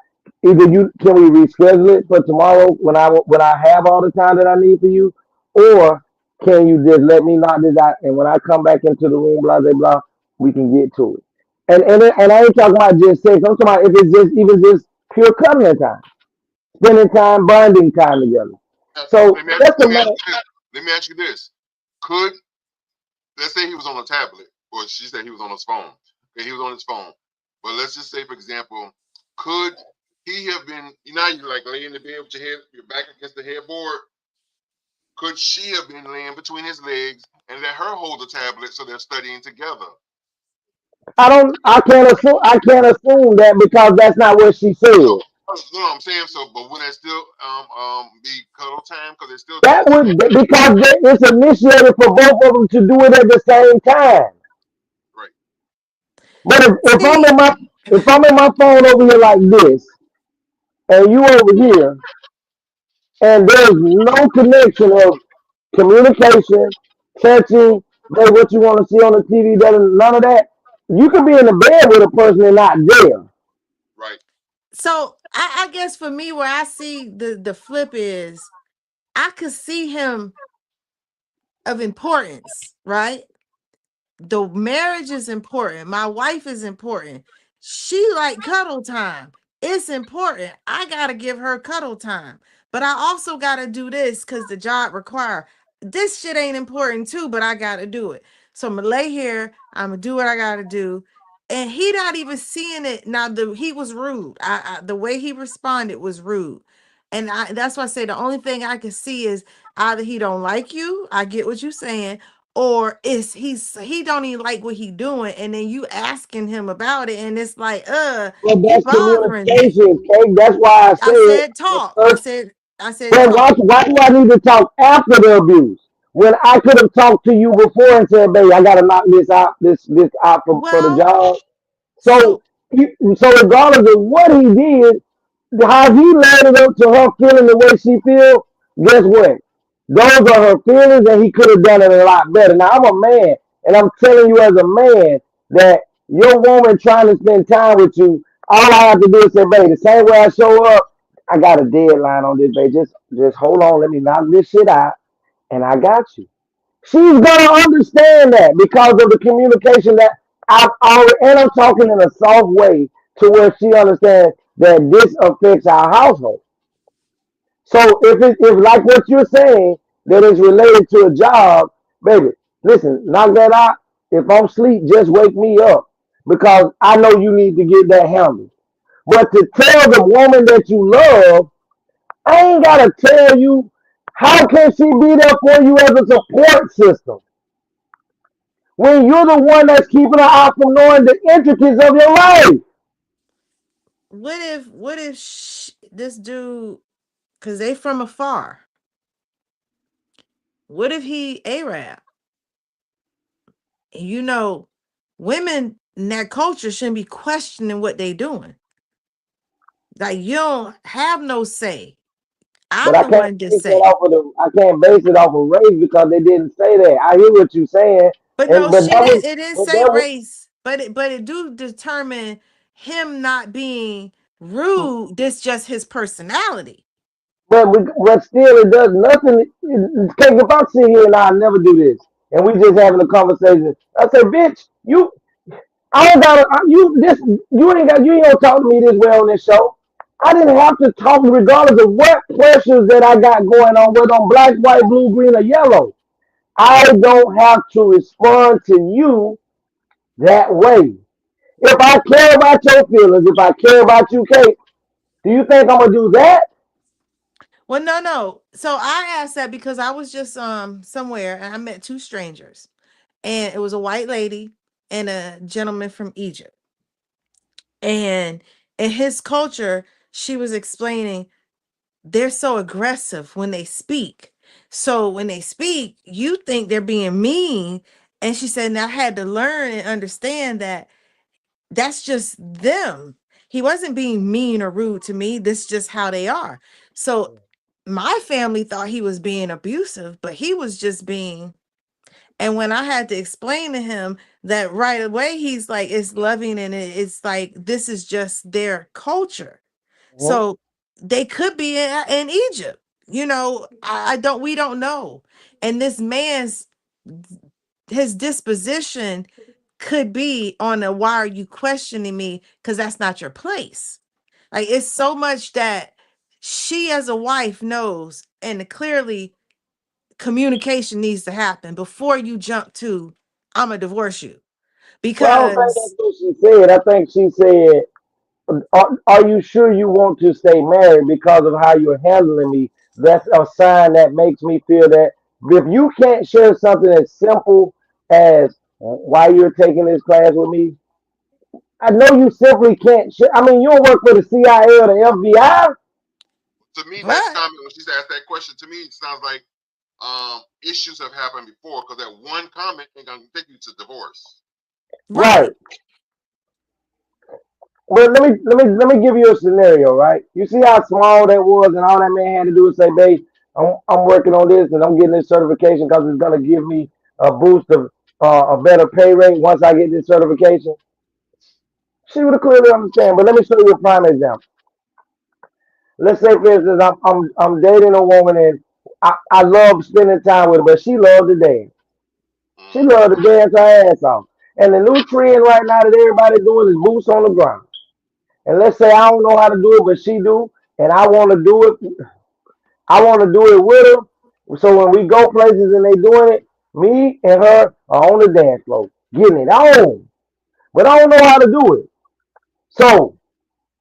Speaker 5: Either you can we reschedule it for tomorrow when I have all the time that I need for you, or can you just let me knock this out and when I come back into the room, blah blah blah, we can get to it. And I ain't talking about just sex. I'm talking about if it's just even just pure cuddling time, spending time, bonding time together. So just a minute.
Speaker 4: Let me ask you this. Could let's say he was on a tablet, or she said he was on his phone. Okay, he was on his phone. But let's just say, for example, could he have been, you know, you like lay in the bed with your back against the headboard? Could she have been laying between his legs and let her hold the tablet so they're studying together?
Speaker 5: I can't assume that because that's not what she said.
Speaker 4: So, you know what I'm saying? So, but would that still be cuddle time? Because they're still doing
Speaker 5: That would because it's initiated for both of them to do it at the same time.
Speaker 4: right.
Speaker 5: But
Speaker 1: See,
Speaker 5: if I'm in my phone over here like this, and you over here, and there's no connection of communication, touching, hey, what you want to see on the TV, none of that. You could be in the bed with a person and not there.
Speaker 4: Right.
Speaker 1: so I guess for me, where I see the flip is I could see him of importance, right? The marriage is important. My wife is important. She like cuddle time. It's important. I gotta give her cuddle time. But I also gotta do this because the job require. this shit ain't important too, but I gotta do it. So I'm gonna lay here, I'm gonna do what I gotta do. And he not even seeing it. Now he was rude. The way he responded was rude. And that's why I say the only thing I can see is either he don't like you, I get what you're saying, or he don't even like what he doing, and then you asking him about it, and it's like,
Speaker 5: But
Speaker 1: you
Speaker 5: that's
Speaker 1: bothering me.
Speaker 5: communication, okay? That's why I
Speaker 1: I
Speaker 5: said
Speaker 1: said
Speaker 5: the
Speaker 1: talk.
Speaker 5: first.
Speaker 1: I said
Speaker 5: But
Speaker 1: talk.
Speaker 5: why do I need to talk after the abuse? When I could have talked to you before and said, babe, I gotta knock this out for the
Speaker 1: Well,
Speaker 5: job. So,
Speaker 1: so
Speaker 5: so regardless of what he did, how he led it up to her feeling the way she feel, guess what? Those are her feelings, and he could have done it a lot better. Now, I'm a man, and I'm telling you as a man that your woman trying to spend time with you, all I have to do is say, babe, the same way I show up, I got a deadline on this, babe. Just hold on, let me knock this shit out, and I got you. She's gonna understand that because of the communication that I've already, and I'm talking in a soft way to where she understands that this affects our household. So if like what you're saying that is related to a job, baby, listen, knock that out. If I'm asleep, just wake me up because I know you need to get that handled. But to tell the woman that you love, I ain't gotta tell you how can she be there for you as a support system when you're the one that's keeping her out from knowing the intricacies of your life.
Speaker 1: what if this dude, because they from afar, what if he Arab? You know, women in that culture shouldn't be questioning what they doing. Like, you don't have no say.
Speaker 5: But
Speaker 1: I'm
Speaker 5: I
Speaker 1: the
Speaker 5: can't
Speaker 1: one to
Speaker 5: base it
Speaker 1: say.
Speaker 5: off of I can't base it off of race because they didn't say that. I hear what you're saying,
Speaker 1: But no,
Speaker 5: and but
Speaker 1: she
Speaker 5: that
Speaker 1: did.
Speaker 5: was
Speaker 1: It didn't
Speaker 5: but
Speaker 1: say
Speaker 5: that was
Speaker 1: race, but it do determine him not being rude. This just his personality.
Speaker 5: but still it does nothing. Cause if I sit here and I never do this, and we just having a conversation, I say, bitch, I don't gotta you ain't gonna talk to me this way on this show. I didn't have to talk regardless of what pressures that I got going on, whether I'm black, white, blue, green, or yellow. I don't have to respond to you that way. If I care about your feelings, if I care about you, Kate, do you think I'm gonna do that?
Speaker 1: Well, no. So I asked that because I was just somewhere and I met two strangers, and it was a white lady and a gentleman from Egypt. And in his culture, she was explaining they're so aggressive when they speak. So when they speak, you think they're being mean. And she said, and I had to learn and understand that that's just them. He wasn't being mean or rude to me. This is just how they are. So my family thought he was being abusive, but he was just being. And when I had to explain to him that right away, he's like, it's loving and it's like, this is just their culture.
Speaker 5: Mhm.
Speaker 1: So they could be in Egypt. You know, we don't know. And this man's, his disposition could be on a why are you questioning me? Because that's not your place. Like, it's so much that she as a wife knows, and clearly communication needs to happen before you jump to I'm gonna divorce you.
Speaker 5: Well, I don't think that's
Speaker 1: Because
Speaker 5: what she said. I think she said, are you sure you want to stay married because of how you're handling me? That's a sign that makes me feel that if you can't share something as simple as why you're taking this class with me, I know you simply can't share. I mean, you don't work for the CIA or the FBI.
Speaker 4: To me, that
Speaker 1: but
Speaker 4: comment when she's asked that question, to me, it sounds like issues have happened before because that one comment ain't gonna take you to divorce.
Speaker 5: Right.
Speaker 1: right.
Speaker 5: Well, let me give you a scenario, right? You see how small that was, and all that man had to do was say, "Babe, I'm working on this, and I'm getting this certification because it's gonna give me a boost of a better pay rate once I get this certification." She would have clearly understand. But let me show you a prime example. Let's say, for instance, I'm dating a woman, and I love spending time with her, but she loves to dance. She
Speaker 4: Mm-hmm.
Speaker 5: loves to dance her ass off. And the new trend right now that everybody doing is boots on the ground. And let's say I don't know how to do it, but she do, and I want to do it. I want to do it with her. So when we go places and they doing it, me and her are on the dance floor, getting it on. But I don't know how to do it. So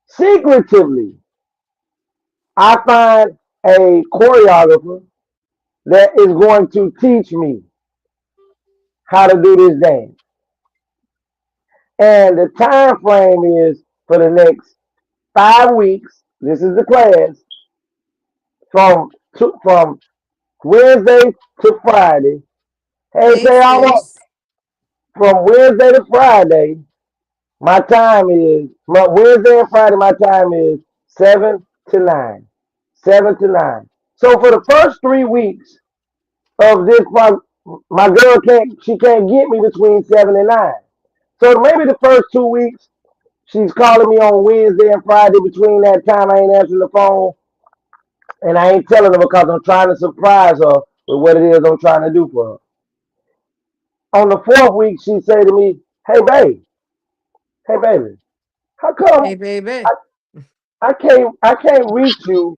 Speaker 5: secretively, I find a choreographer that is going to teach me how to do this dance. And the time frame is for the next 5 weeks. This is the class from Wednesday to Friday. Hey,
Speaker 1: Big
Speaker 5: say almost
Speaker 1: sis.
Speaker 5: from Wednesday to Friday. My Wednesday and Friday. My time is 7 to 9. 7 to 9. So for the first 3 weeks of this, my girl can't get me between 7 and 9. So maybe the first 2 weeks she's calling me on Wednesday and Friday. Between that time, I ain't answering the phone, and I ain't telling her because I'm trying to surprise her with what it is I'm trying to do for her. On the fourth week, she say to me, hey baby, how
Speaker 1: Hey,
Speaker 5: come
Speaker 1: baby.
Speaker 5: I, I can't reach you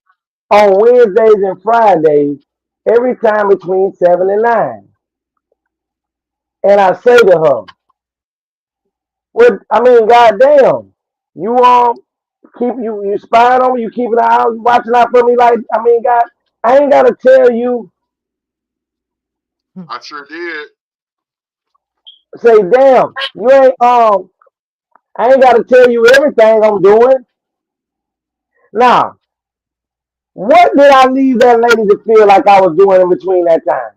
Speaker 5: on Wednesdays and Fridays every time between 7 and 9?" And I say to her, "What? I mean, goddamn, you you spying on me, you keeping an eye out, you watching out for me. Like, I mean, God, I ain't gotta tell you,
Speaker 4: I sure did.
Speaker 5: say, damn, you ain't I ain't gotta tell you everything I'm doing. Now, what did I leave that lady to feel like I was doing in between that time?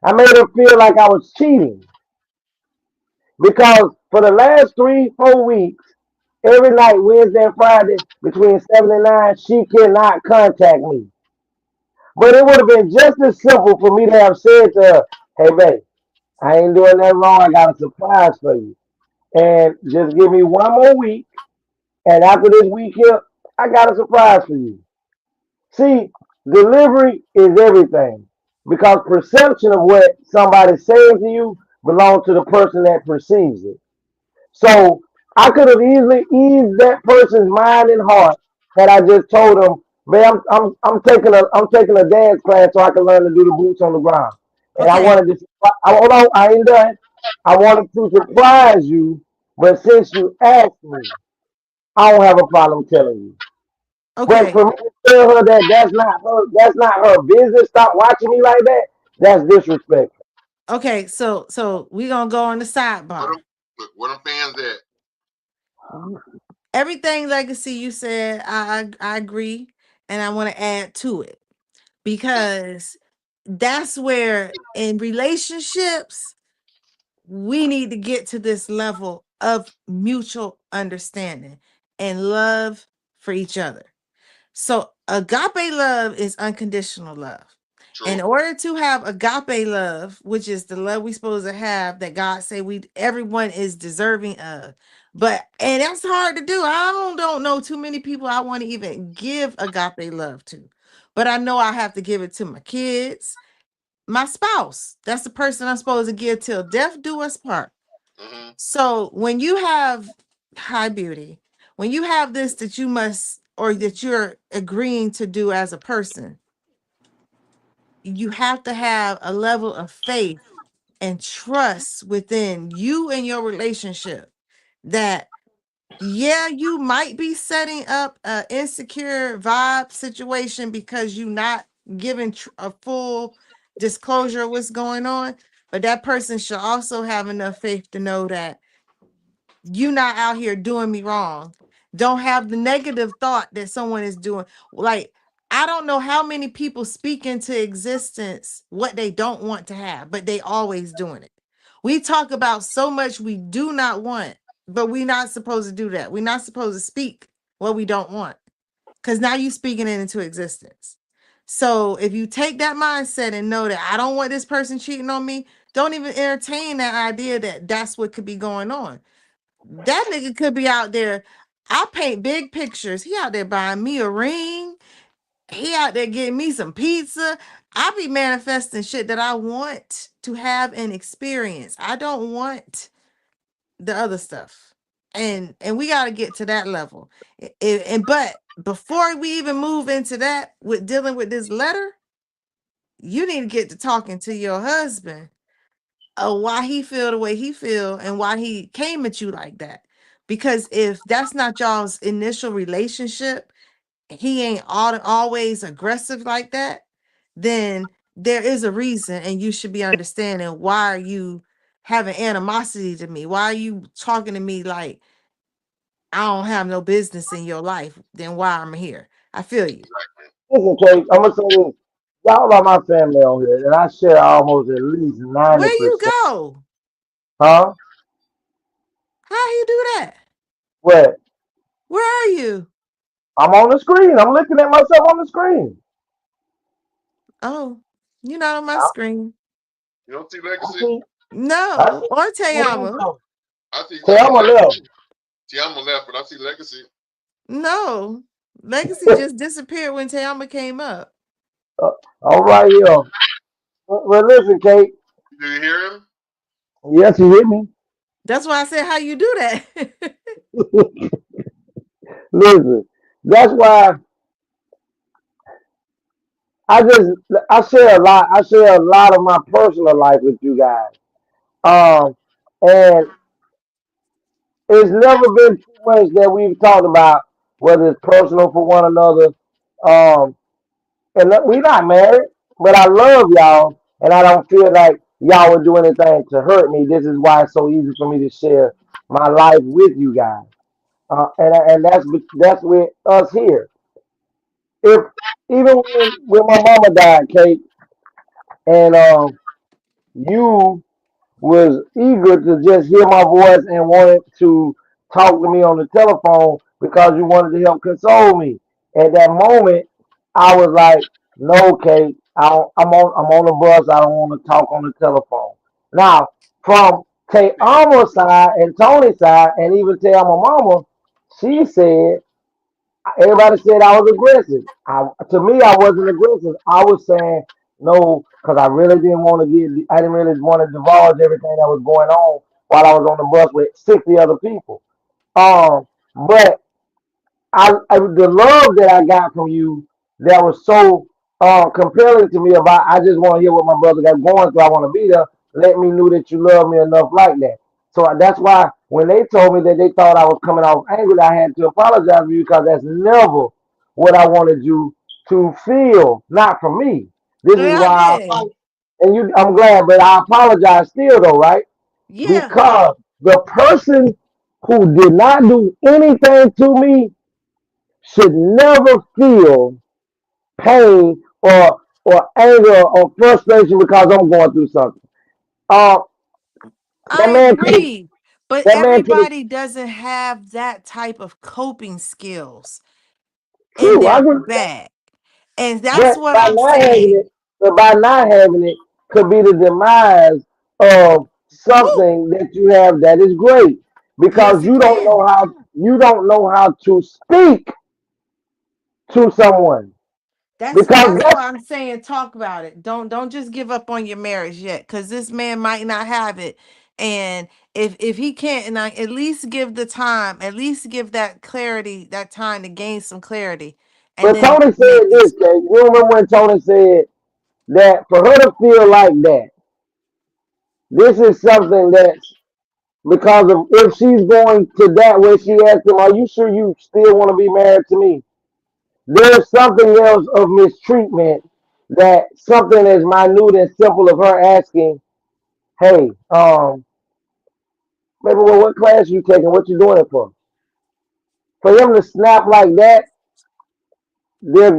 Speaker 5: I made her feel like I was cheating because for the last 3, 4 weeks, every night, Wednesday and Friday, between 7 and 9, she cannot contact me. But it would have been just as simple for me to have said to her, hey, babe, I ain't doing that wrong. I got a surprise for you. And just give me one more week. And after this week here, I got a surprise for you. See, delivery is everything because perception of what somebody's saying to you belongs to the person that perceives it. So I could have easily eased that person's mind and heart had I just told them, man, I'm taking a dance class so I can learn to do the boots on the ground. And I
Speaker 1: Okay.
Speaker 5: wanted to hold on, I ain't done. I wanted to surprise you, but since you asked me, I don't have a problem telling you. But
Speaker 1: Okay.
Speaker 5: for me to tell her that that's not her business, stop watching me like that, that's disrespectful.
Speaker 1: Okay. So we gonna go on the
Speaker 4: What
Speaker 1: sidebar.
Speaker 4: them, look, where them fans at?
Speaker 1: Everything legacy you said, I agree, and I want to add to it because that's where in relationships we need to get to this level of mutual understanding and love for each other. So agape love is unconditional love. In
Speaker 4: True.
Speaker 1: order to have agape love, which is the love we supposed to have that God say everyone is deserving of. But and that's hard to do. I don't know too many people I want to even give agape love to. But I know I have to give it to my kids, my spouse. That's the person I'm supposed to give till death do us part.
Speaker 4: Mm-hmm.
Speaker 1: So when you have high beauty, when you have this that you must or that you're agreeing to do as a person, you have to have a level of faith and trust within you and your relationship that yeah, you might be setting up a insecure vibe situation because you not giving a full disclosure of what's going on, but that person should also have enough faith to know that you not out here doing me wrong. Don't have the negative thought that someone is doing. Like, I don't know how many people speak into existence what they don't want to have, but they always doing it. We talk about so much we do not want, but we're not supposed to do that. We're not supposed to speak what we don't want because now you're speaking it into existence. So if you take that mindset and know that I don't want this person cheating on me, don't even entertain that idea that that's what could be going on. That nigga could be out there. I paint big pictures. He out there buying me a ring. He out there getting me some pizza. I be manifesting shit that I want to have and experience. I don't want the other stuff. and we got to get to that level. But before we even move into that with dealing with this letter, you need to get to talking to your husband why he feel the way he feel and why he came at you like that. Because if that's not y'all's initial relationship, he ain't always aggressive like that, then there is a reason, and you should be understanding why are you having animosity to me? Why are you talking to me like I don't have no business in your life? Then why I'm here? I feel you.
Speaker 5: Listen, Kate, I'm gonna say this. Y'all are my family on here, and I share almost at least
Speaker 1: Where you
Speaker 5: 90%.
Speaker 1: go?
Speaker 5: Huh?
Speaker 1: How you do that?
Speaker 5: What?
Speaker 1: Where are you?
Speaker 5: I'm on the screen. I'm looking at myself on the screen.
Speaker 1: Oh, you're not on my
Speaker 5: I,
Speaker 1: screen.
Speaker 4: You don't see
Speaker 5: I
Speaker 4: Legacy?
Speaker 5: see. I
Speaker 1: No,
Speaker 5: see.
Speaker 1: or
Speaker 5: Where you
Speaker 1: Tayama.
Speaker 5: go?
Speaker 4: I see
Speaker 5: Tell my left.
Speaker 4: Legacy. See, I'm on left, but I see Legacy.
Speaker 1: No. Legacy just disappeared when Tayama came up.
Speaker 5: All right, here. Well, listen, Kate.
Speaker 4: Do you hear him?
Speaker 5: Yes, you hear me.
Speaker 1: That's why I said, how you do that?
Speaker 5: Listen, that's why I just I share a lot. I share a lot of my personal life with you guys. And it's never been too much that we've talked about, whether it's personal for one another. Um, and we're not married, but I love y'all, and I don't feel like y'all would do anything to hurt me. This is why it's so easy for me to share my life with you guys. And that's with us here. If even when my mama died, Kate, and you was eager to just hear my voice and wanted to talk to me on the telephone because you wanted to help console me. At that moment, I was like, "No, Kate, I'm on the bus. I don't want to talk on the telephone." Now, from Tay Alma's side and Tony's side, and even Tay Alma mama, she said everybody said I was aggressive. To me, I wasn't aggressive. I was saying no because I really didn't want to get. I didn't really want to divulge everything that was going on while I was on the bus with 60 other people. But the love that I got from you that was so compelling to me about I just want to hear what my brother got going through. I want to be there. Let me know that you love me enough like that. So that's why when they told me that they thought I was coming off angry, I had to apologize to you because that's never what I wanted you to feel. Not from me. This is
Speaker 1: I
Speaker 5: why
Speaker 1: did.
Speaker 5: and you. I'm glad, but I apologize still though, right?
Speaker 1: Yeah.
Speaker 5: Because the person who did not do anything to me should never feel pain or anger or frustration because I'm going through something. Uh, that
Speaker 1: I
Speaker 5: man could have.
Speaker 1: agree. But
Speaker 5: That man could have.
Speaker 1: everybody doesn't have that type of coping skills in
Speaker 5: True, I
Speaker 1: their
Speaker 5: agree with that.
Speaker 1: bag. And that's
Speaker 5: But
Speaker 1: what
Speaker 5: by
Speaker 1: I'm
Speaker 5: not having
Speaker 1: saying.
Speaker 5: it, could be the demise of
Speaker 1: Woo!
Speaker 5: something that you have that is great
Speaker 1: Yes,
Speaker 5: because
Speaker 1: it can.
Speaker 5: you don't know how to speak to someone because
Speaker 1: That's
Speaker 5: that's
Speaker 1: why I'm saying talk about it. Don't just give up on your marriage yet, because this man might not have it. And if he can't, and I at least give the time, at least give that clarity, that time to gain some clarity, and
Speaker 5: but
Speaker 1: then
Speaker 5: Tony said
Speaker 1: make
Speaker 5: this,
Speaker 1: this.
Speaker 5: Jay. You remember when Tony said that for her to feel like that, this is something that's because of if she's going to that way, she asked him, "Are you sure you still want to be married to me?" There's something else of mistreatment that something as minute and simple of her asking, "Hey, baby, well, what class you taking? What you doing it for?" For him to snap like that, they've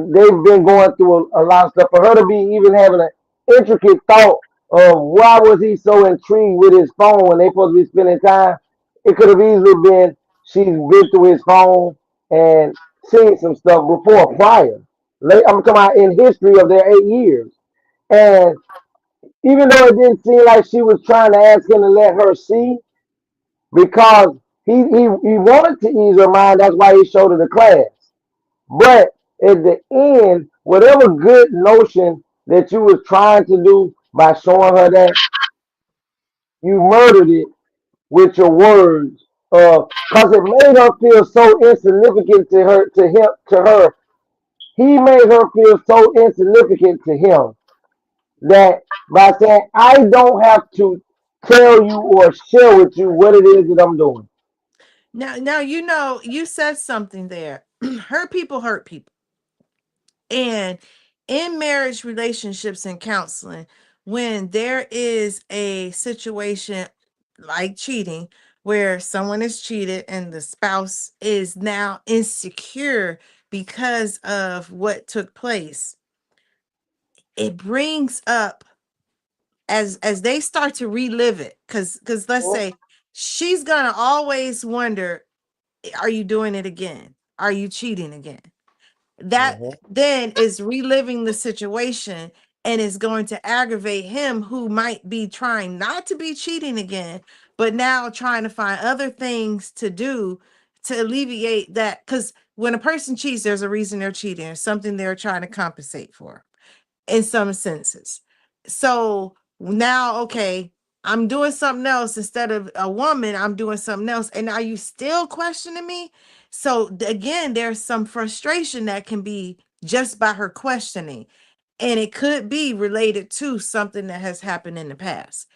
Speaker 5: been going through a lot of stuff. For her to be even having an intricate thought of why was he so intrigued with his phone when they supposed to be spending time, it could have easily been she's been through his phone and seen some stuff before prior. I'm talking about in history of their 8 years. And even though it didn't seem like she was trying to ask him to let her see, because he wanted to ease her mind, that's why he showed her the class. But at the end, whatever good notion that you was trying to do by showing her that, you murdered it with your words Cause it made her feel so insignificant to her, to him, to her. He made her feel so insignificant to him that by saying, I don't have to tell you or share with you what it is that I'm doing.
Speaker 1: Now you said something there. Hurt people hurt people. And in marriage relationships and counseling, when there is a situation like cheating, where someone is cheated and the spouse is now insecure because of what took place, it brings up, as they start to relive it, because let's say she's gonna always wonder, are you doing it again? Are you cheating again? That
Speaker 5: Mhm.
Speaker 1: then is reliving the situation, and is going to aggravate him, who might be trying not to be cheating again, but now trying to find other things to do to alleviate that. Because when a person cheats, there's a reason they're cheating, or something they're trying to compensate for in some senses. So now, okay, I'm doing something else instead of a woman, I'm doing something else. And are you still questioning me? So again, there's some frustration that can be just by her questioning. And it could be related to something that has happened in the past.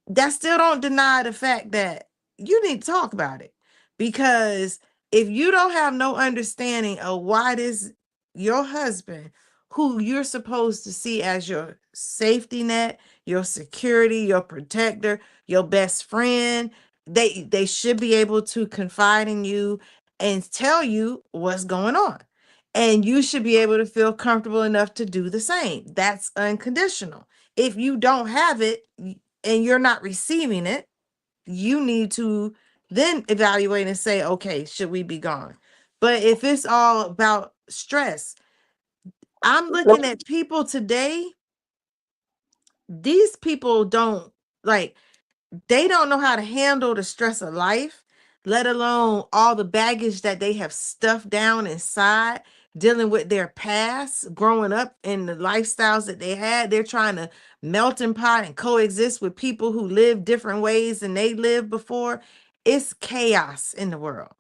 Speaker 1: That still don't deny the fact that you need to talk about it. Because if you don't have no understanding of why this your husband, who you're supposed to see as your safety net, your security, your protector, your best friend, they should be able to confide in you and tell you what's going on. And you should be able to feel comfortable enough to do the same. That's unconditional. If you don't have it, and you're not receiving it, you need to then evaluate and say, okay, should we be gone? But if it's all about stress, I'm looking at people today, these people don't like, they don't know how to handle the stress of life, let alone all the baggage that they have stuffed down inside, dealing with their past, growing up in the lifestyles that they had. They're trying to melt and pot and coexist with people who live different ways than they lived before. It's chaos in the world.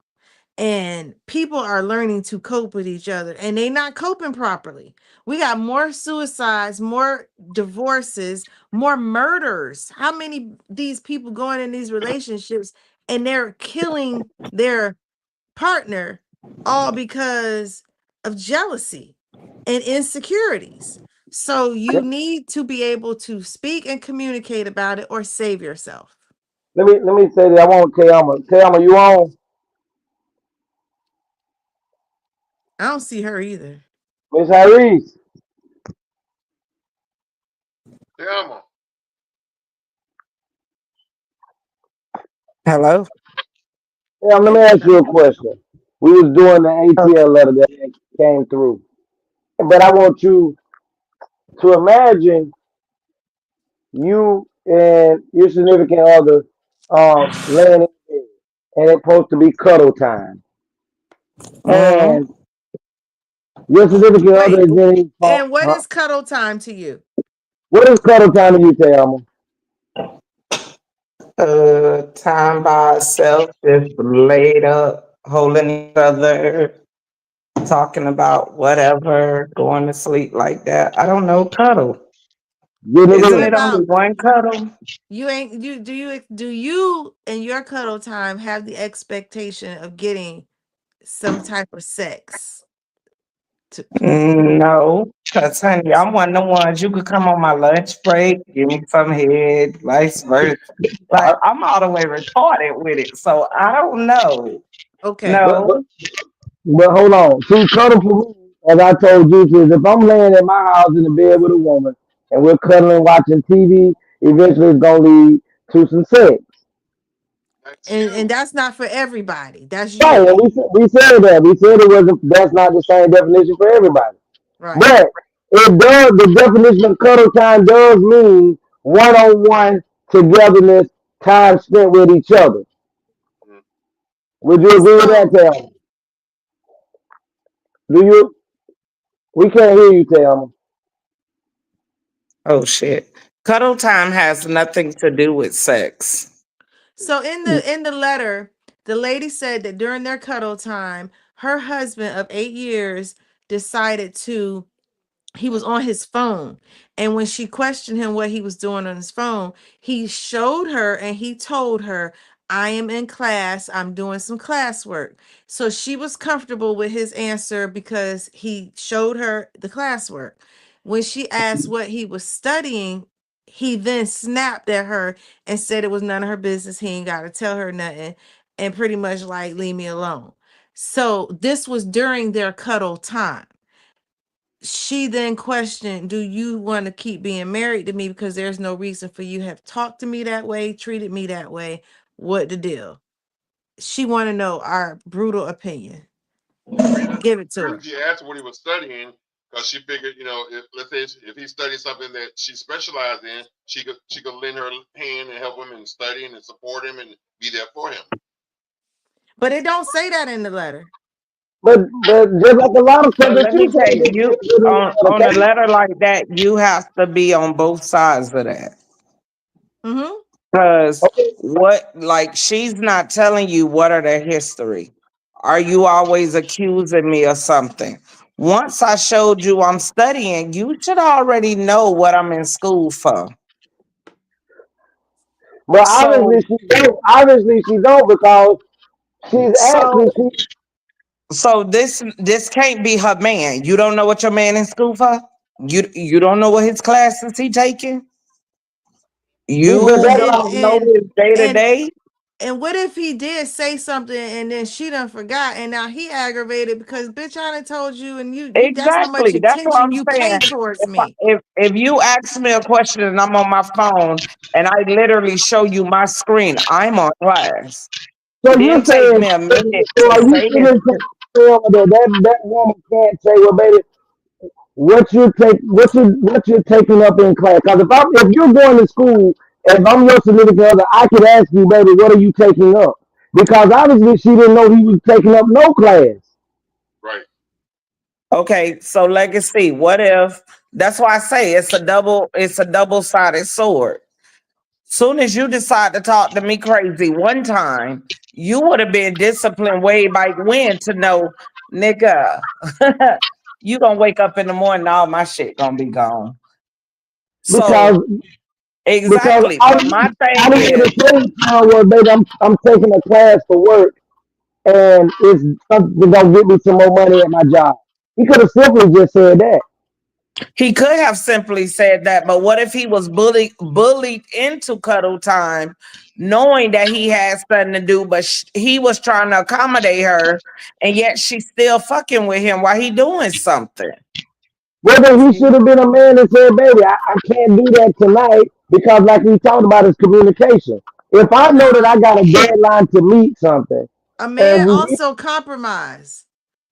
Speaker 1: And people are learning to cope with each other, and they're not coping properly. We got more suicides, more divorces, more murders. How many these people going in these relationships and they're killing their partner, all because of jealousy and insecurities? So you need to be able to speak and communicate about it, or save yourself.
Speaker 5: Let me say that I want Tayama. Tayama, you on?
Speaker 1: I don't see her either.
Speaker 5: Miss Harris.
Speaker 4: Tayama,
Speaker 7: Hello?
Speaker 5: Yeah, let me ask you a question. We was doing the
Speaker 7: Okay.
Speaker 5: ATL letter that came through, but I want you to imagine you and your significant other laying in bed, and it's supposed to be cuddle time,
Speaker 7: Mm-hmm.
Speaker 5: and your significant other
Speaker 1: Wait,
Speaker 5: is in his phone.
Speaker 1: and what
Speaker 5: Huh?
Speaker 1: is cuddle time to you?
Speaker 5: What is cuddle time to you, Tayama?
Speaker 7: Time by itself, just laid up, holding each other, talking about whatever, going to sleep like that. I don't know, cuddle.
Speaker 5: Getting it
Speaker 1: Is
Speaker 7: Isn't
Speaker 1: it
Speaker 5: in.
Speaker 7: it only
Speaker 1: about
Speaker 7: one cuddle?
Speaker 1: you ain't you do you in your cuddle time have the expectation of getting some type of sex? To,
Speaker 7: No, because honey, I'm one of the ones you could come on my lunch break, give me some head, vice versa. Like
Speaker 5: I,
Speaker 7: I'm all the way retarded with it, so I don't know.
Speaker 1: okay.
Speaker 5: but, but
Speaker 7: No.
Speaker 5: but hold on. See, cuddle for me, as I told you, is if I'm laying in my house in the bed with a woman and we're cuddling, watching TV, eventually it's gonna lead to some sex.
Speaker 4: that's
Speaker 1: And
Speaker 4: you.
Speaker 1: that's not for everybody. That's
Speaker 5: Right,
Speaker 1: you.
Speaker 5: and we said that. We said it wasn't. That's not the same definition for everybody.
Speaker 1: Right.
Speaker 5: But it does. The definition of cuddle time does mean one-on-one togetherness, time spent with each other.
Speaker 4: Mm.
Speaker 5: Would you agree with that,
Speaker 1: So
Speaker 5: Tam? Do you? We can't hear you, Tam.
Speaker 7: Oh shit. Cuddle time has nothing to do with sex.
Speaker 1: so in the letter, The lady said that during their cuddle time, her husband of 8 years decided to, he was on his phone. And when she questioned him what he was doing on his phone, he showed her and he told her, I am in class. I'm doing some classwork. So she was comfortable with his answer because he showed her the classwork. When she asked what he was studying, he then snapped at her and said it was none of her business. He ain't got to tell her nothing. And pretty much like, leave me alone. So this was during their cuddle time. She then questioned, do you want to keep being married to me because there's no reason for you have talked to me that way, treated me that way? What the deal? She want to know our brutal opinion. Give it to her.
Speaker 4: She asked what he was studying because she figured, you know, if let's say if he studied something that she specialized in, she could lend her hand and help him in studying and support him and be there for him.
Speaker 1: But it don't say that in the letter.
Speaker 5: But just like a lot of
Speaker 7: So
Speaker 5: stuff that
Speaker 7: let me
Speaker 5: you
Speaker 7: tell
Speaker 5: say,
Speaker 7: you, on a letter like that, you have to be on both sides of that.
Speaker 1: Mm-hmm.
Speaker 7: Because
Speaker 5: okay,
Speaker 7: what, like, she's not telling you what are their history. Are you always accusing me of something? Once I showed you I'm studying, you should already know what I'm in school for.
Speaker 5: but
Speaker 7: So,
Speaker 5: obviously she don't. Obviously she don't because she's
Speaker 7: so,
Speaker 5: asking.
Speaker 7: so this can't be her man. You don't know what your man in school for? You don't know what his classes he taking?
Speaker 5: But
Speaker 7: You
Speaker 5: that's
Speaker 1: And
Speaker 7: don't know
Speaker 1: and
Speaker 7: his day to
Speaker 1: and
Speaker 7: day?
Speaker 1: and what if he did say something and then she done forgot and now he aggravated because bitch I done told you and you that's how much
Speaker 7: Exactly. That's what
Speaker 1: attention
Speaker 7: I'm
Speaker 1: you pay
Speaker 7: saying.
Speaker 1: towards
Speaker 7: If, I,
Speaker 1: me.
Speaker 7: if you ask me a question and I'm on my phone and I literally show you my screen, I'm on class.
Speaker 5: so you're
Speaker 7: Then take
Speaker 5: saying.
Speaker 7: me a minute
Speaker 5: So
Speaker 7: to
Speaker 5: are you
Speaker 7: say
Speaker 5: sitting
Speaker 7: his.
Speaker 5: there telling her that woman can't say, well, baby, what you're taking up in class? Because if you're going to school, if I'm your significant other, I could ask you, baby, what are you taking up? Because obviously she didn't know he was taking up no class.
Speaker 4: Right.
Speaker 7: Okay, so legacy. What if? That's why I say it's a double-sided sword. Soon as you decide to talk to me crazy one time, you would have been disciplined way back when to know, nigga, you gonna wake up in the morning, all my shit gonna be gone.
Speaker 5: Because
Speaker 7: So
Speaker 5: because
Speaker 7: exactly.
Speaker 5: I
Speaker 7: But
Speaker 5: didn't
Speaker 7: my
Speaker 5: I
Speaker 7: thing
Speaker 5: didn't
Speaker 7: is,
Speaker 5: even say, well, baby, I'm taking a class for work and it's something gonna get me some more money at my job. He could have simply just said that.
Speaker 7: he could have simply said that, but what if he was bullied into cuddle time, knowing that he had something to do, but he was trying to accommodate her, and yet she's still fucking with him while he doing something.
Speaker 5: Whether he
Speaker 1: See,
Speaker 5: should have been a man and said, baby, I can't do that tonight because like we talked about is communication. If I know that I got a deadline to meet something
Speaker 1: a
Speaker 5: and
Speaker 1: man
Speaker 5: we
Speaker 1: also compromise.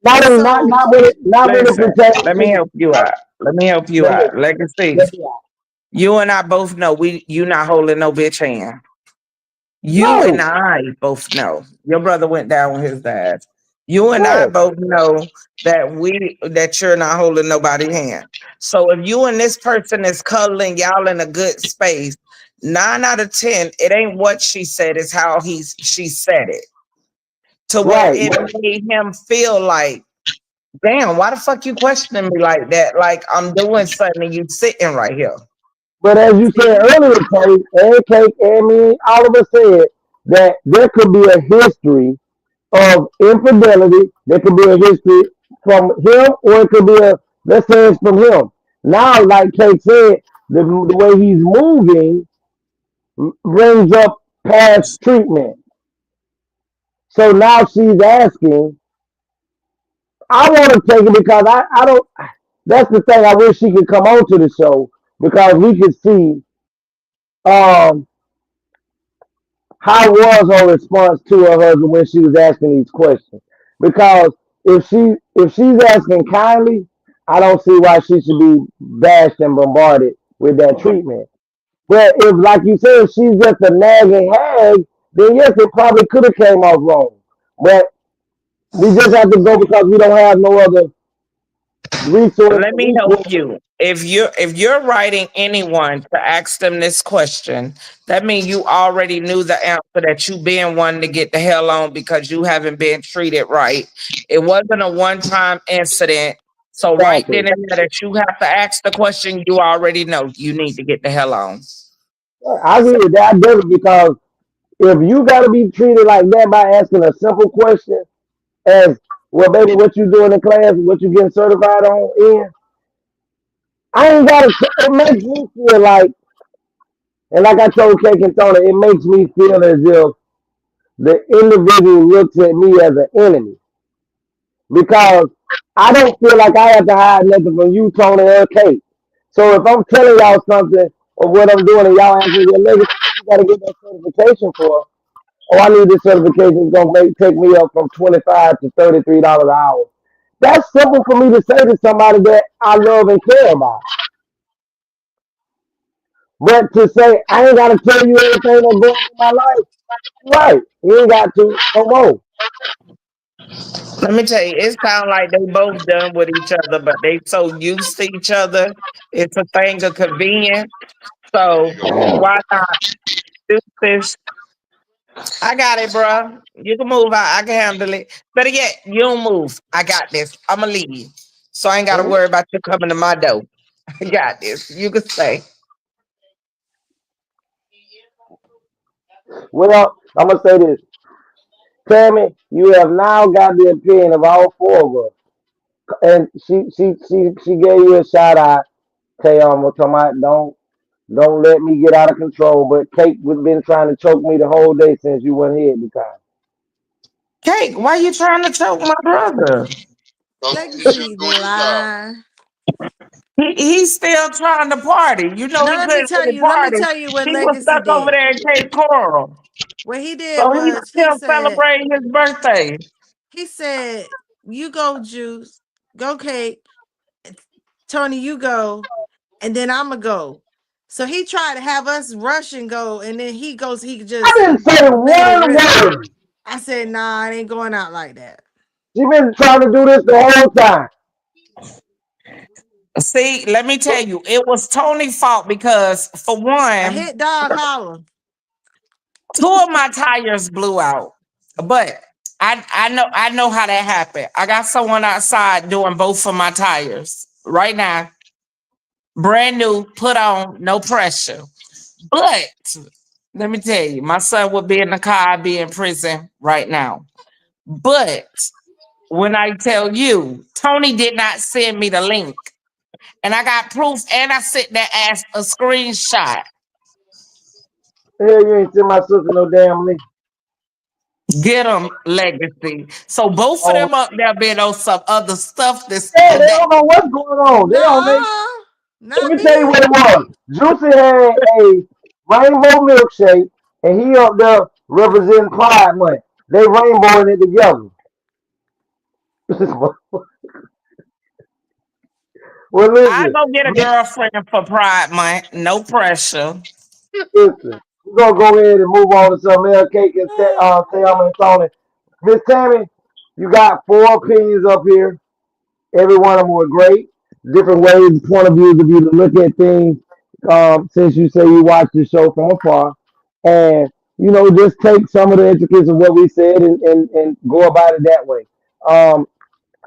Speaker 5: not
Speaker 1: So
Speaker 5: when it
Speaker 7: Listen,
Speaker 5: pertains
Speaker 7: let me
Speaker 5: to
Speaker 7: help you out. Let me help you
Speaker 5: let me,
Speaker 7: out. Legacy.
Speaker 5: let me out.
Speaker 7: You and I both know you not holding no bitch hand. You and
Speaker 5: No,
Speaker 7: I both know. Your brother went down with his dad. You and I
Speaker 5: right,
Speaker 7: both know that you're not holding nobody's hand. So if you and this person is cuddling, y'all in a good space, 9 out of 10, it ain't what she said, it's how she said it. To where
Speaker 5: right.
Speaker 7: it made him feel like, damn, why the fuck you questioning me like that? Like I'm doing something and you sitting right here.
Speaker 5: But as you said
Speaker 1: see,
Speaker 5: earlier, Cake and me, all of us said that there could be a history of infidelity. There could be a history from him, or it could be let's say it's from him. Now, like Kate said, the way he's moving brings up past treatment. So now she's asking, I want to take it because I don't. That's the thing. I wish she could come on to the show because we could see um, how was her response to her husband when she was asking these questions. Because if she's asking kindly, I don't see why she should be bashed and bombarded with that treatment. But if, like you said, she's just a nagging hag, then yes, it probably could have came off wrong. But we just have to go because we don't have no other resource.
Speaker 7: Let me help you. if you're writing anyone to ask them this question, that means you already knew the answer, that you been wanting to get the hell on because you haven't been treated right. It wasn't a one-time incident. So right
Speaker 5: Exactly.
Speaker 7: then and there that you have to ask the question, you already know you need to get the hell on.
Speaker 5: I agree with that. I do, because if you got to be treated like that by asking a simple question as, well, baby, what you doing in class, what you getting certified on in, I ain't got to, it makes me feel like, and like I told Cake and Tony, it makes me feel as if the individual looks at me as an enemy, because I don't feel like I have to hide nothing from you, Tony, or Kate. So if I'm telling y'all something of what I'm doing and y'all ask me, well, Legacy, what you got to get that certification for? Oh, I need this certification. It's going to take me up from $25 to $33 an hour. That's simple for me to say to somebody that I love and care about. But to say, I ain't got to tell you everything that's going on in my life, right? You ain't got to. No more.
Speaker 7: Let me tell you, it sounds like they both done with each other, but they so used to each other. It's a thing of convenience.
Speaker 4: There
Speaker 7: So
Speaker 4: you go.
Speaker 7: why not do this? I got it, bro. You can move out. I can handle it. Better yet, you don't move. I got this. I'ma leave. So I ain't gotta
Speaker 5: Mhm.
Speaker 7: worry about you coming to my door. I got this. You can stay.
Speaker 5: Well, I'm going to say this. Tammy, you have now got the opinion of all four of us. And she gave you a shout out. Tell I'm talking about, don't let me get out of control. But Kate was been trying to choke me the whole day since you went here because
Speaker 7: Cake, why you trying to choke my brother?
Speaker 4: Because he's just
Speaker 1: Legacy
Speaker 4: doing his job.
Speaker 1: lie.
Speaker 7: He's still trying to party. You know
Speaker 1: Now
Speaker 7: he couldn't really
Speaker 1: let me
Speaker 7: party.
Speaker 1: tell you what
Speaker 7: He was
Speaker 1: Legacy
Speaker 7: stuck over
Speaker 1: did.
Speaker 7: there in Cape Coral.
Speaker 1: What he did
Speaker 7: So he's
Speaker 1: was
Speaker 7: still celebrating his birthday.
Speaker 1: he said, you go Juice, go Kate, Tony, you go, and then I'ma go. So he tried to have us rush and go, and then he
Speaker 5: I
Speaker 1: just
Speaker 5: didn't say
Speaker 1: let it
Speaker 5: one
Speaker 1: rip.
Speaker 5: word.
Speaker 1: I said, nah, it ain't going out like that.
Speaker 5: She been trying to do this the whole time.
Speaker 7: See, let me tell you, it was Tony's fault because, for
Speaker 1: A
Speaker 7: one,
Speaker 1: hit dog holler.
Speaker 7: two of my tires blew out. But I know how that happened. I got someone outside doing both of my tires right now. Brand new, put on, no pressure. But let me tell you, my son would be in the car, I'd be in prison right now. But when I tell you, Tony did not send me the link. And I got proof, and I sent that ass a screenshot.
Speaker 5: Hell, you ain't send my sister no damn link.
Speaker 7: Get them legacy. So both of
Speaker 5: Oh,
Speaker 7: them up there been on some other stuff
Speaker 5: yeah, they
Speaker 7: that
Speaker 5: don't know what's going on. They don't.
Speaker 1: No,
Speaker 5: Let
Speaker 1: not
Speaker 5: me tell you
Speaker 1: me.
Speaker 5: what it was. Juicy had a rainbow milkshake, and he up there representing Pride Month. They rainbowing it together. Well,
Speaker 7: I
Speaker 5: listen,
Speaker 7: go get a girlfriend for Pride Month. No pressure.
Speaker 5: listen. We're gonna go ahead and move on to some else. Cake and Tayama and Tony. Miss Tammy, you got four opinions up here. Every one of them were great. Different ways, point of views of you to look at things. Since you say you watch the show from afar, and just take some of the intricacies of what we said and go about it that way. Um,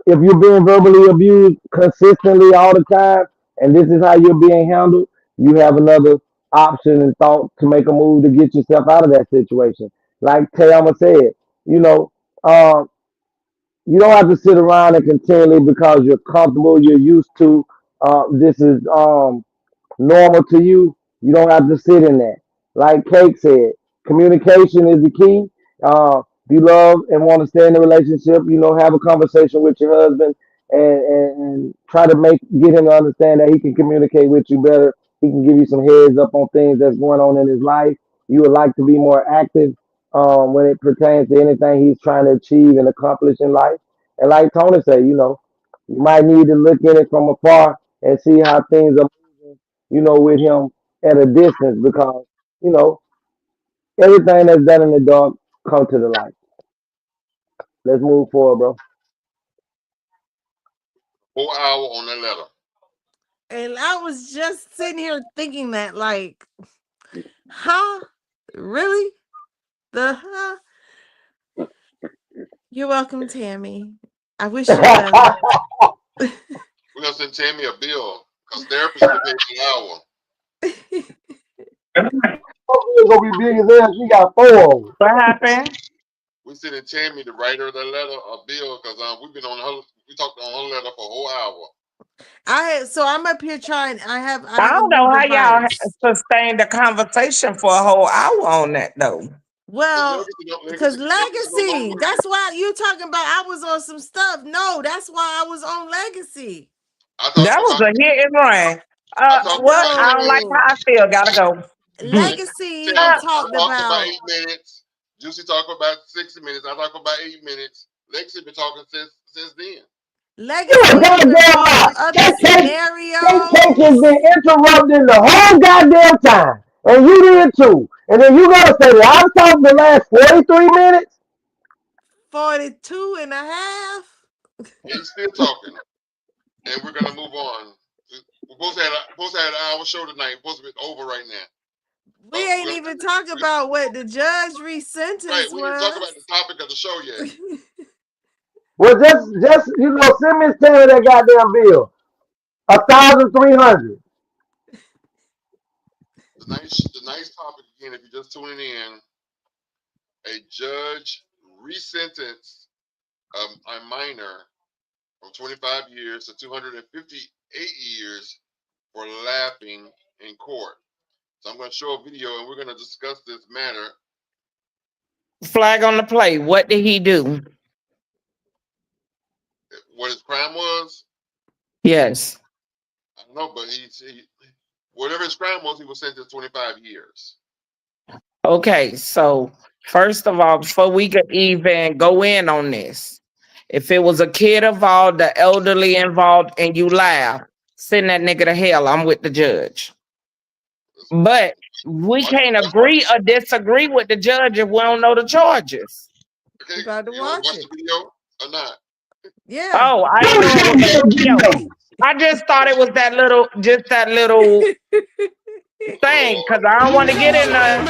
Speaker 5: if you're being verbally abused consistently all the time, and this is how you're being handled, you have another option and thought to make a move to get yourself out of that situation. Like Tayama said, you know, um, you don't have to sit around and continually, because you're comfortable, you're used to. This is normal to you, you don't have to sit in that. Like Cake said, communication is the key. If you love and want to stay in a relationship, have a conversation with your husband and try to get him to understand that he can communicate with you better. He can give you some heads up on things that's going on in his life. You would like to be more active when it pertains to anything he's trying to achieve and accomplish in life. And like Tony said, you might need to look at it from afar and see how things are with him at a distance, because, you know, everything that's done in the dark come to the light. Let's move forward, bro.
Speaker 4: 4 hour on that letter.
Speaker 1: And I was just sitting here thinking that, like, huh? Really? The huh? You're welcome, Tammy. I wish you well.
Speaker 4: We're gonna send Tammy a bill because therapist should pay an hour.
Speaker 5: It's gonna be big as hell. She got 4 of them.
Speaker 7: What happened?
Speaker 4: We sending Tammy the writer of the letter a bill because we've been on her. We talked on her letter for a whole hour.
Speaker 1: So I'm up here trying. I have
Speaker 7: I
Speaker 1: a
Speaker 7: don't
Speaker 1: new
Speaker 7: know how y'all
Speaker 1: device.
Speaker 7: sustained the conversation for a whole hour on that though.
Speaker 1: Well, because legacy. That's why you talking about. I was on some stuff. No, that's why I was on legacy.
Speaker 7: That was a hit and run. What? I don't like how I feel. Gotta go.
Speaker 1: Legacy
Speaker 4: talked
Speaker 1: talked
Speaker 4: about 8 minutes. Juicy talked about 60 minutes. I talked about 8 minutes. Legacy been talking since then.
Speaker 1: Legacy other scenarios.
Speaker 5: Cake has been interrupting the whole goddamn time. And you did too. And then you gotta say that I've talked the last 43 minutes.
Speaker 1: 42 and a half.
Speaker 4: He's still talking. And we're gonna move on. We're supposed to have an hour show tonight. We're supposed to be over right now.
Speaker 1: We ain't even talking about what the judge resentenced
Speaker 4: right, we
Speaker 1: was.
Speaker 4: didn't talk about the topic of the show yet.
Speaker 5: Well, just send Miss Taylor that goddamn bill. 1,300.
Speaker 4: The nice topic again. If you're just tuning in, a judge resentenced a minor from 25 years to 258 years for laughing in court. So I'm going to show a video and we're going to discuss this matter.
Speaker 7: Flag on the play. What did he do?
Speaker 4: What his crime was?
Speaker 7: Yes.
Speaker 4: I don't know, but whatever his crime was, he was sentenced to 25 years.
Speaker 7: Okay, so first of all, before we could even go in on this, if it was a kid involved, the elderly involved, and you laugh, send that nigga to hell. I'm with the judge. But we can't agree or disagree with the judge if we don't know the charges.
Speaker 4: Okay,
Speaker 1: you got to watch it.
Speaker 4: The video or not?
Speaker 1: Yeah.
Speaker 7: Oh, I didn't know it was a video. I just thought it was that little thing, because I don't want to get in there.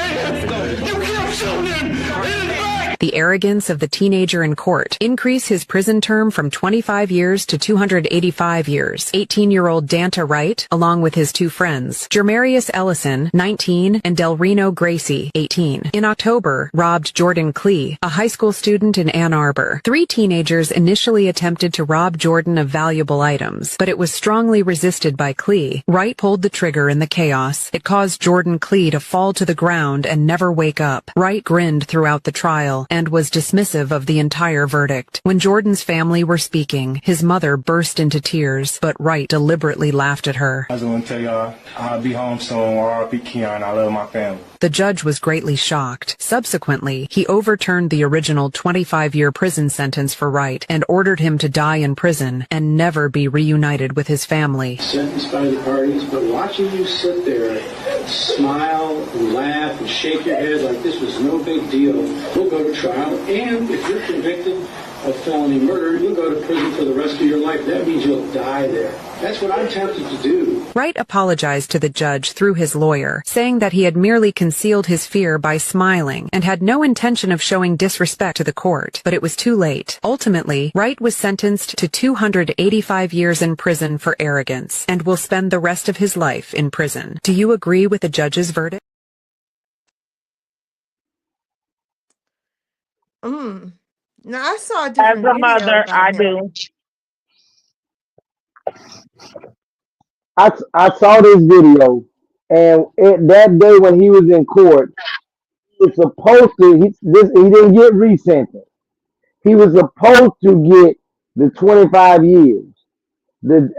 Speaker 8: The arrogance of the teenager in court. Increase his prison term from 25 years to 285 years. 18-year-old Danta Wright, along with his 2 friends, Jermarius Ellison, 19, and Delreno Gracie, 18, in October, robbed Jordan Klee, a high school student in Ann Arbor. 3 teenagers initially attempted to rob Jordan of valuable items, but it was strongly resisted by Klee. Wright pulled the trigger in the chaos. It caused Jordan Klee to fall to the ground and never wake up. Wright grinned throughout the trial and was dismissive of the entire verdict. When Jordan's family were speaking, his mother burst into tears, but Wright deliberately laughed at her.
Speaker 9: I just want to tell y'all, I'll be home soon. R.I.P. Keon. I love my family.
Speaker 8: The judge was greatly shocked. Subsequently, he overturned the original 25-year prison sentence for Wright and ordered him to die in prison and never be reunited with his family.
Speaker 10: Sentenced by the parties, but watching you sit there, smile, and laugh, and shake your head like this was no big deal. We'll go to trial, and if you're convicted of felony murder, you'll go to prison for the rest of your life. That means you'll die there. That's what I'm tempted to do.
Speaker 8: Wright apologized to the judge through his lawyer, saying that he had merely concealed his fear by smiling and had no intention of showing disrespect to the court, but it was too late. Ultimately, Wright was sentenced to 285 years in prison for arrogance and will spend the rest of his life in prison. Do you agree with the judge's verdict?
Speaker 1: Now I saw a different
Speaker 7: As a mother, I do.
Speaker 5: I saw this video, and that day when he was in court, he was supposed to. He didn't get resentenced. He was supposed to get the 25 years.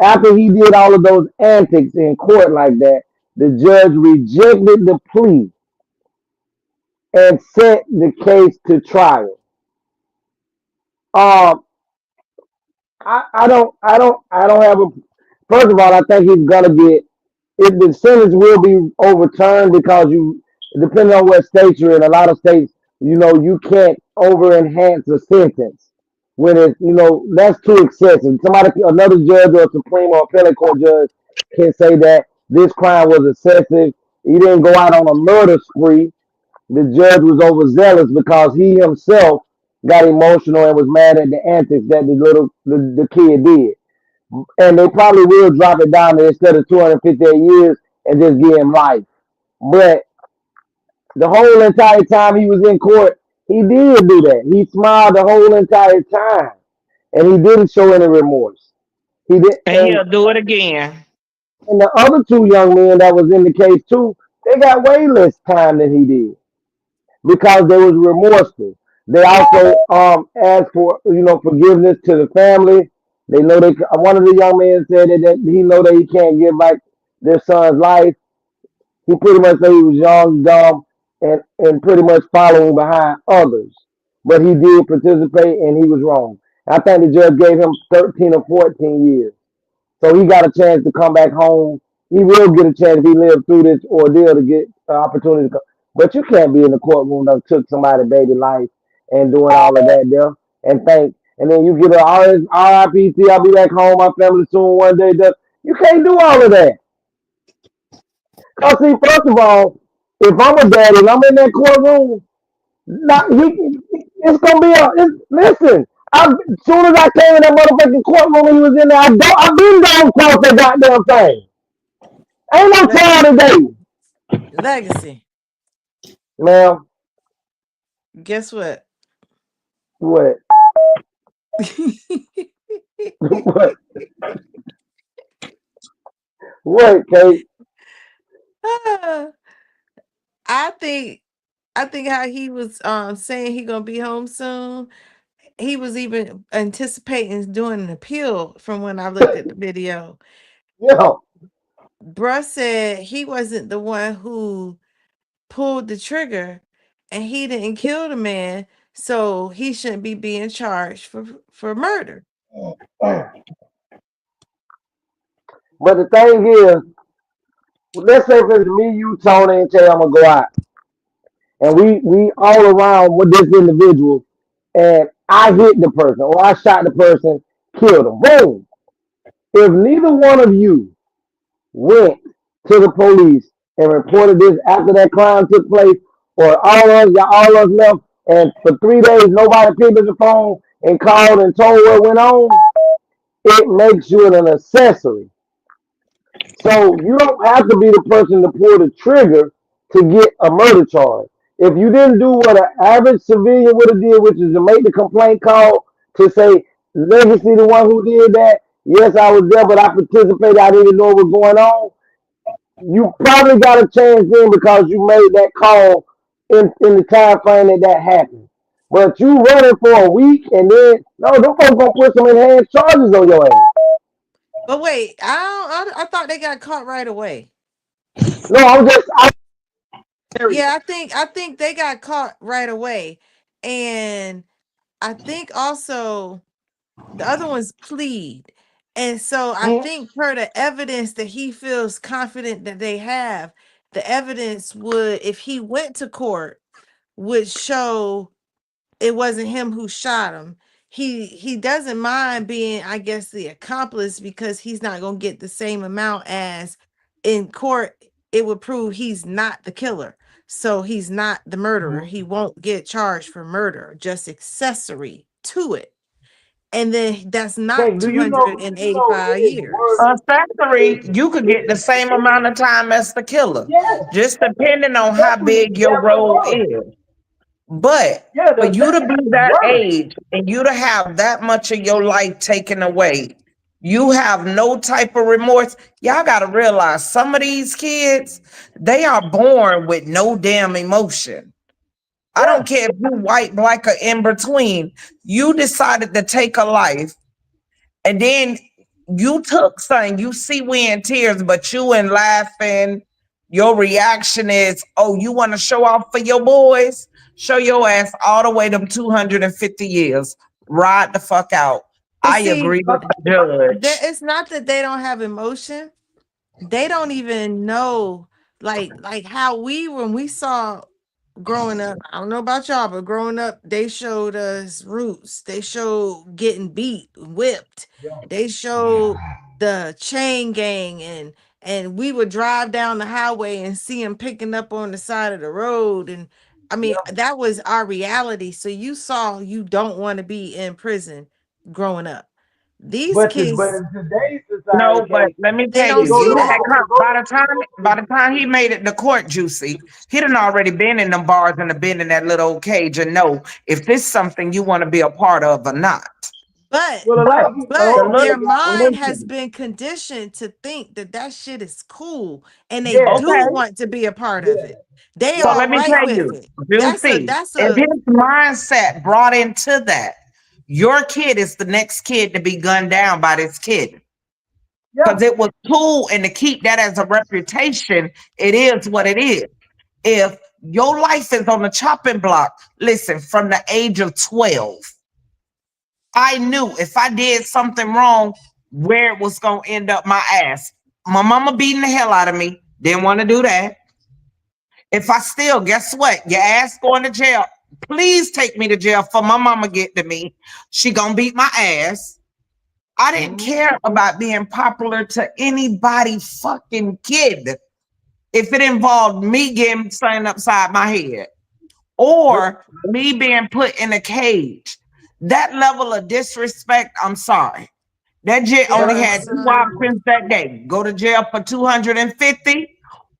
Speaker 5: After he did all of those antics in court like that, the judge rejected the plea and sent the case to trial. I don't have a. First of all, I think he's gonna get. If the sentence will be overturned because depending on what state you're in, a lot of states, you can't over enhance a sentence when it's, that's too excessive. Another judge or a Supreme or appellate court judge can say that this crime was excessive. He didn't go out on a murder spree. The judge was overzealous because he himself got emotional and was mad at the antics that the kid did. And they probably will drop it down to instead of 258 years and just give him life. But the whole entire time he was in court, he did do that. He smiled the whole entire time, and he didn't show any remorse. He did,
Speaker 7: And he'll do it again.
Speaker 5: and the other two young men that was in the case too, they got way less time than he did because they was remorseful. They also asked for forgiveness to the family. They know they. One of the young men said that he know that he can't give back their son's life. He pretty much said he was young, dumb, and pretty much following behind others. But he did participate, and he was wrong. I think the judge gave him 13 or 14 years. So he got a chance to come back home. He will get a chance if he lived through this ordeal to get an opportunity to come. But you can't be in the courtroom that took somebody's baby life and doing all of that there and think, and then you get a RIPT, I'll be back home, my family soon one day. You can't do all of that. Because see, first of all, if I'm a daddy and I'm in that courtroom, it's gonna be listen. As soon as I came in that motherfucking courtroom and he was in there, I've been down across that goddamn thing. Ain't no trial today.
Speaker 1: Legacy.
Speaker 5: Ma'am,
Speaker 1: Guess what?
Speaker 5: what? What? What, Kate?
Speaker 1: I think how he was saying he gonna be home soon. He was even anticipating doing an appeal from when I looked at the video.
Speaker 5: Yeah.
Speaker 1: Bruh said he wasn't the one who pulled the trigger and he didn't kill the man, so he shouldn't be being charged for murder.
Speaker 5: But the thing is, let's say if it's me, you, Tony, and Jay, I'm gonna go out. And we all around with this individual, and I hit the person or I shot the person, killed him. Boom. If neither one of you went to the police and reported this after that crime took place, or all us left, and for 3 days nobody picked up the phone and called and told what went on, it makes you an accessory. So you don't have to be the person to pull the trigger to get a murder charge. If you didn't do what an average civilian would have did, which is to make the complaint call to say, Legacy the one who did that, yes, I was there, but I participated, I didn't know what was going on. You probably got a chance then because you made that call in the time frame that happened. But you running for a week and then, no, them folks gonna put some enhanced charges on your ass.
Speaker 1: But wait, I thought they got caught right away.
Speaker 5: No,
Speaker 1: Yeah, I think they got caught right away. And I think also the other ones plead. And so I think per the evidence that he feels confident that they have, the evidence would, if he went to court, would show it wasn't him who shot him. He doesn't mind being, I guess, the accomplice because he's not going to get the same amount as in court. It would prove he's not the killer. So he's not the murderer. He won't get charged for murder, just accessory to it. And then that's not 285 years.
Speaker 7: Accessory, you could get the same amount of time as the killer, just depending on how big your role is. But for you to be that age and you to have that much of your life taken away, you have no type of remorse. Y'all got to realize some of these kids, they are born with no damn emotion. I don't care if you white, black, or in between. You decided to take a life, and then you took something. You see we in tears, but you in laughing. Your reaction is, oh, you want to show off for your boys? Show your ass all the way them 250 years. Ride the fuck out. I agree with the judge.
Speaker 1: It's not that they don't have emotion. They don't even know, like how when we saw growing up, I don't know about y'all, but growing up, they showed us Roots. They showed getting beat, whipped. They showed the chain gang, and we would drive down the highway and see him picking up on the side of the road. And I mean, that was our reality. So you saw you don't want to be in prison growing up. These
Speaker 5: But
Speaker 1: kids,
Speaker 5: in today's society,
Speaker 7: No, but let me
Speaker 1: they
Speaker 7: tell
Speaker 1: don't
Speaker 7: you,
Speaker 1: see
Speaker 7: you
Speaker 1: that.
Speaker 7: by the time he made it to court, Juicy, he done already been in them bars and been in that little old cage and know if this something you want to be a part of or not.
Speaker 1: But
Speaker 5: well, a lot of people,
Speaker 7: The
Speaker 1: their
Speaker 7: little
Speaker 1: mind has
Speaker 7: listen,
Speaker 1: been conditioned to think that that shit is cool, and they
Speaker 5: yeah,
Speaker 1: do
Speaker 7: okay.
Speaker 1: want to be a part of it. They
Speaker 7: So
Speaker 1: are
Speaker 7: let me
Speaker 1: right
Speaker 7: tell
Speaker 1: with
Speaker 7: you,
Speaker 1: it.
Speaker 7: Juicy,
Speaker 1: That's
Speaker 7: if
Speaker 1: a
Speaker 7: his mindset brought into that, your kid is the next kid to be gunned down by this kid. Because it was cool, and to keep that as a reputation, it is what it is. If your life is on the chopping block, listen, from the age of 12, I knew if I did something wrong, where it was going to end up my ass. My mama beating the hell out of me. Didn't want to do that. If I still, guess what? Your ass going to jail. Please take me to jail for my mama get to me. She going to beat my ass. I didn't care about being popular to anybody fucking kid if it involved me getting something upside my head or me being put in a cage. That level of disrespect, I'm sorry. That jit only had two options that day. Go to jail for 250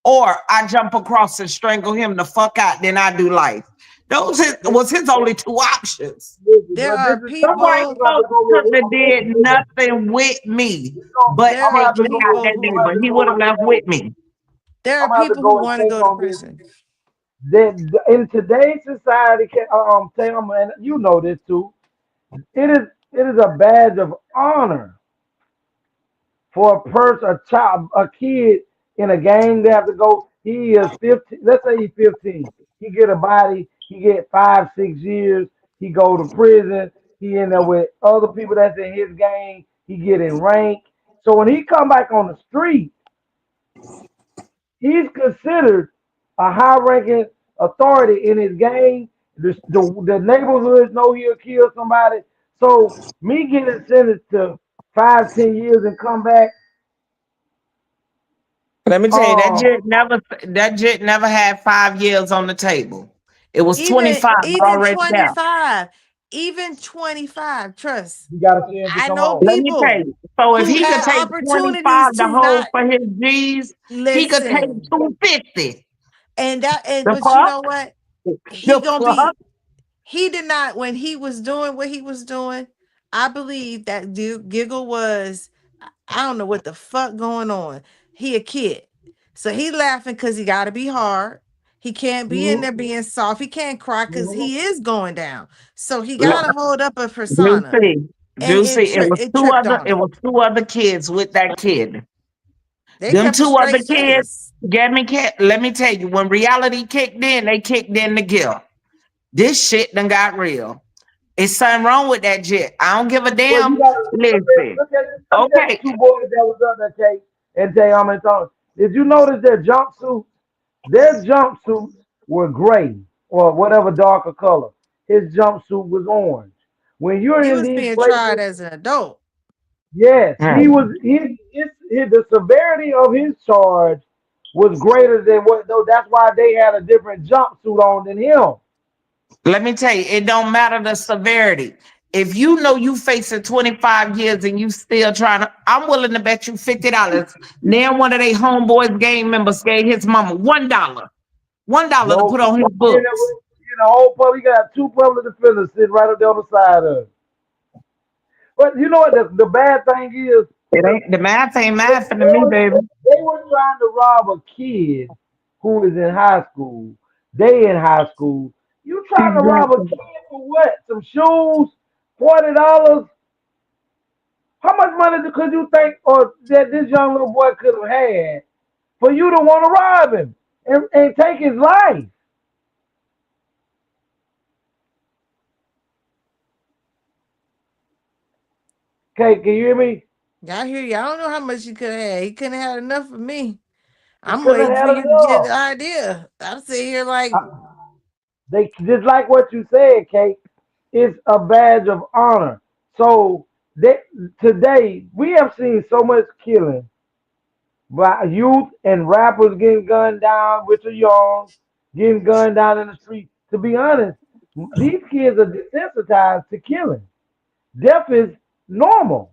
Speaker 7: or I jump across and strangle him the fuck out, then I do life. Those was his only two options.
Speaker 1: there are
Speaker 7: Some white
Speaker 1: people
Speaker 7: folks couldn't have did nothing with me, but
Speaker 1: there
Speaker 7: take
Speaker 1: are
Speaker 7: me out
Speaker 1: people
Speaker 7: that day.
Speaker 1: who
Speaker 7: But he would have left with me.
Speaker 1: there
Speaker 5: I'm
Speaker 1: are
Speaker 5: gonna have to
Speaker 1: people who
Speaker 5: go and
Speaker 1: want to
Speaker 5: think
Speaker 1: go to
Speaker 5: on this.
Speaker 1: prison.
Speaker 5: That in today's society, Tam, and you know this too. It is a badge of honor for a person, a child, a kid in a gang. They have to go. He is 15. Let's say he's 15. He get a body. He get 5, 6 years. He go to prison. He in there with other people that's in his gang. He get in rank. So when he come back on the street, he's considered a high-ranking authority in his gang. The neighborhoods know he'll kill somebody. So me getting sentenced to 5, 10 years and come back,
Speaker 7: Let me tell you,
Speaker 5: um,
Speaker 7: that jit never had 5 years on the table. It was
Speaker 1: Even
Speaker 7: 25
Speaker 1: even
Speaker 7: already down.
Speaker 1: 25, even 25, trust.
Speaker 5: you got a chance to
Speaker 1: I
Speaker 5: come
Speaker 1: know
Speaker 5: on.
Speaker 7: Let me tell
Speaker 1: people
Speaker 7: you. So if
Speaker 1: who
Speaker 7: he could
Speaker 1: had
Speaker 7: take
Speaker 1: opportunities
Speaker 7: 25 to
Speaker 1: to
Speaker 7: hold
Speaker 1: not
Speaker 7: for his G's, he could take
Speaker 1: listen.
Speaker 7: 250.
Speaker 1: And
Speaker 7: The
Speaker 1: but you
Speaker 7: fuck?
Speaker 1: know what? He
Speaker 7: The
Speaker 1: gonna
Speaker 7: fuck?
Speaker 1: be he did not when he was doing what he was doing. I believe that dude Giggle was I don't know what the fuck going on. He a kid. So he laughing because he gotta be hard. He can't be in there being soft. He can't cry because he is going down. So he
Speaker 7: Look,
Speaker 1: gotta hold up a persona.
Speaker 7: Juicy,
Speaker 1: And it tripped on
Speaker 7: It
Speaker 1: him.
Speaker 7: was two other kids with that kid.
Speaker 1: They
Speaker 7: Them
Speaker 1: kept a
Speaker 7: two other
Speaker 1: straight
Speaker 7: kids,
Speaker 1: face.
Speaker 7: let me tell you, when reality kicked in, they kicked in the gear. This shit done got real. It's something wrong with that jet. I don't give a
Speaker 5: Well, you
Speaker 7: damn.
Speaker 5: got
Speaker 7: Listen,
Speaker 5: look at the
Speaker 7: okay.
Speaker 5: two boys that was up there, Kate, and tell you how many times. Did you notice their jumpsuits? Their jumpsuits were gray or whatever darker color. His jumpsuit was orange. When you're
Speaker 1: He
Speaker 5: in
Speaker 1: was
Speaker 5: these
Speaker 1: being tried
Speaker 5: places,
Speaker 1: as an adult.
Speaker 5: yes, he
Speaker 7: Mm.
Speaker 5: was. The severity of his charge was greater than what. Though that's why they had a different jumpsuit on than him.
Speaker 7: Let me tell you, it don't matter the severity. If you know you facing 25 years and you still trying to, I'm willing to bet you $50. Then one of their homeboys gang members gave his mama $1. $1 to
Speaker 5: No,
Speaker 7: put on his books.
Speaker 5: in the whole public, you got two public defenders sitting right on the other side of it. But you know what? The bad thing is,
Speaker 7: It ain't the math ain't
Speaker 5: they,
Speaker 7: mathing to
Speaker 5: they
Speaker 7: me,
Speaker 5: were
Speaker 7: baby.
Speaker 5: they were trying to rob a kid who is in high school. They in high school. You trying to rob a
Speaker 7: Exactly.
Speaker 5: kid for what? Some shoes? $40? How much money could you think or that this young little boy could have had for you to want to rob him and take his life? Okay, can you hear me?
Speaker 1: I hear you. I don't know how much he could have had. He couldn't have had enough for me.
Speaker 5: He
Speaker 1: I'm
Speaker 5: couldn't
Speaker 1: waiting
Speaker 5: have
Speaker 1: for
Speaker 5: had
Speaker 1: you to get
Speaker 5: enough.
Speaker 1: the idea. I'm sitting here like,
Speaker 5: They just like what you said, Kate. It's a badge of honor. So Today we have seen so much killing by youth and rappers getting gunned down, Richard Young getting gunned down in the street. To be honest, these kids are desensitized to killing. Death is normal.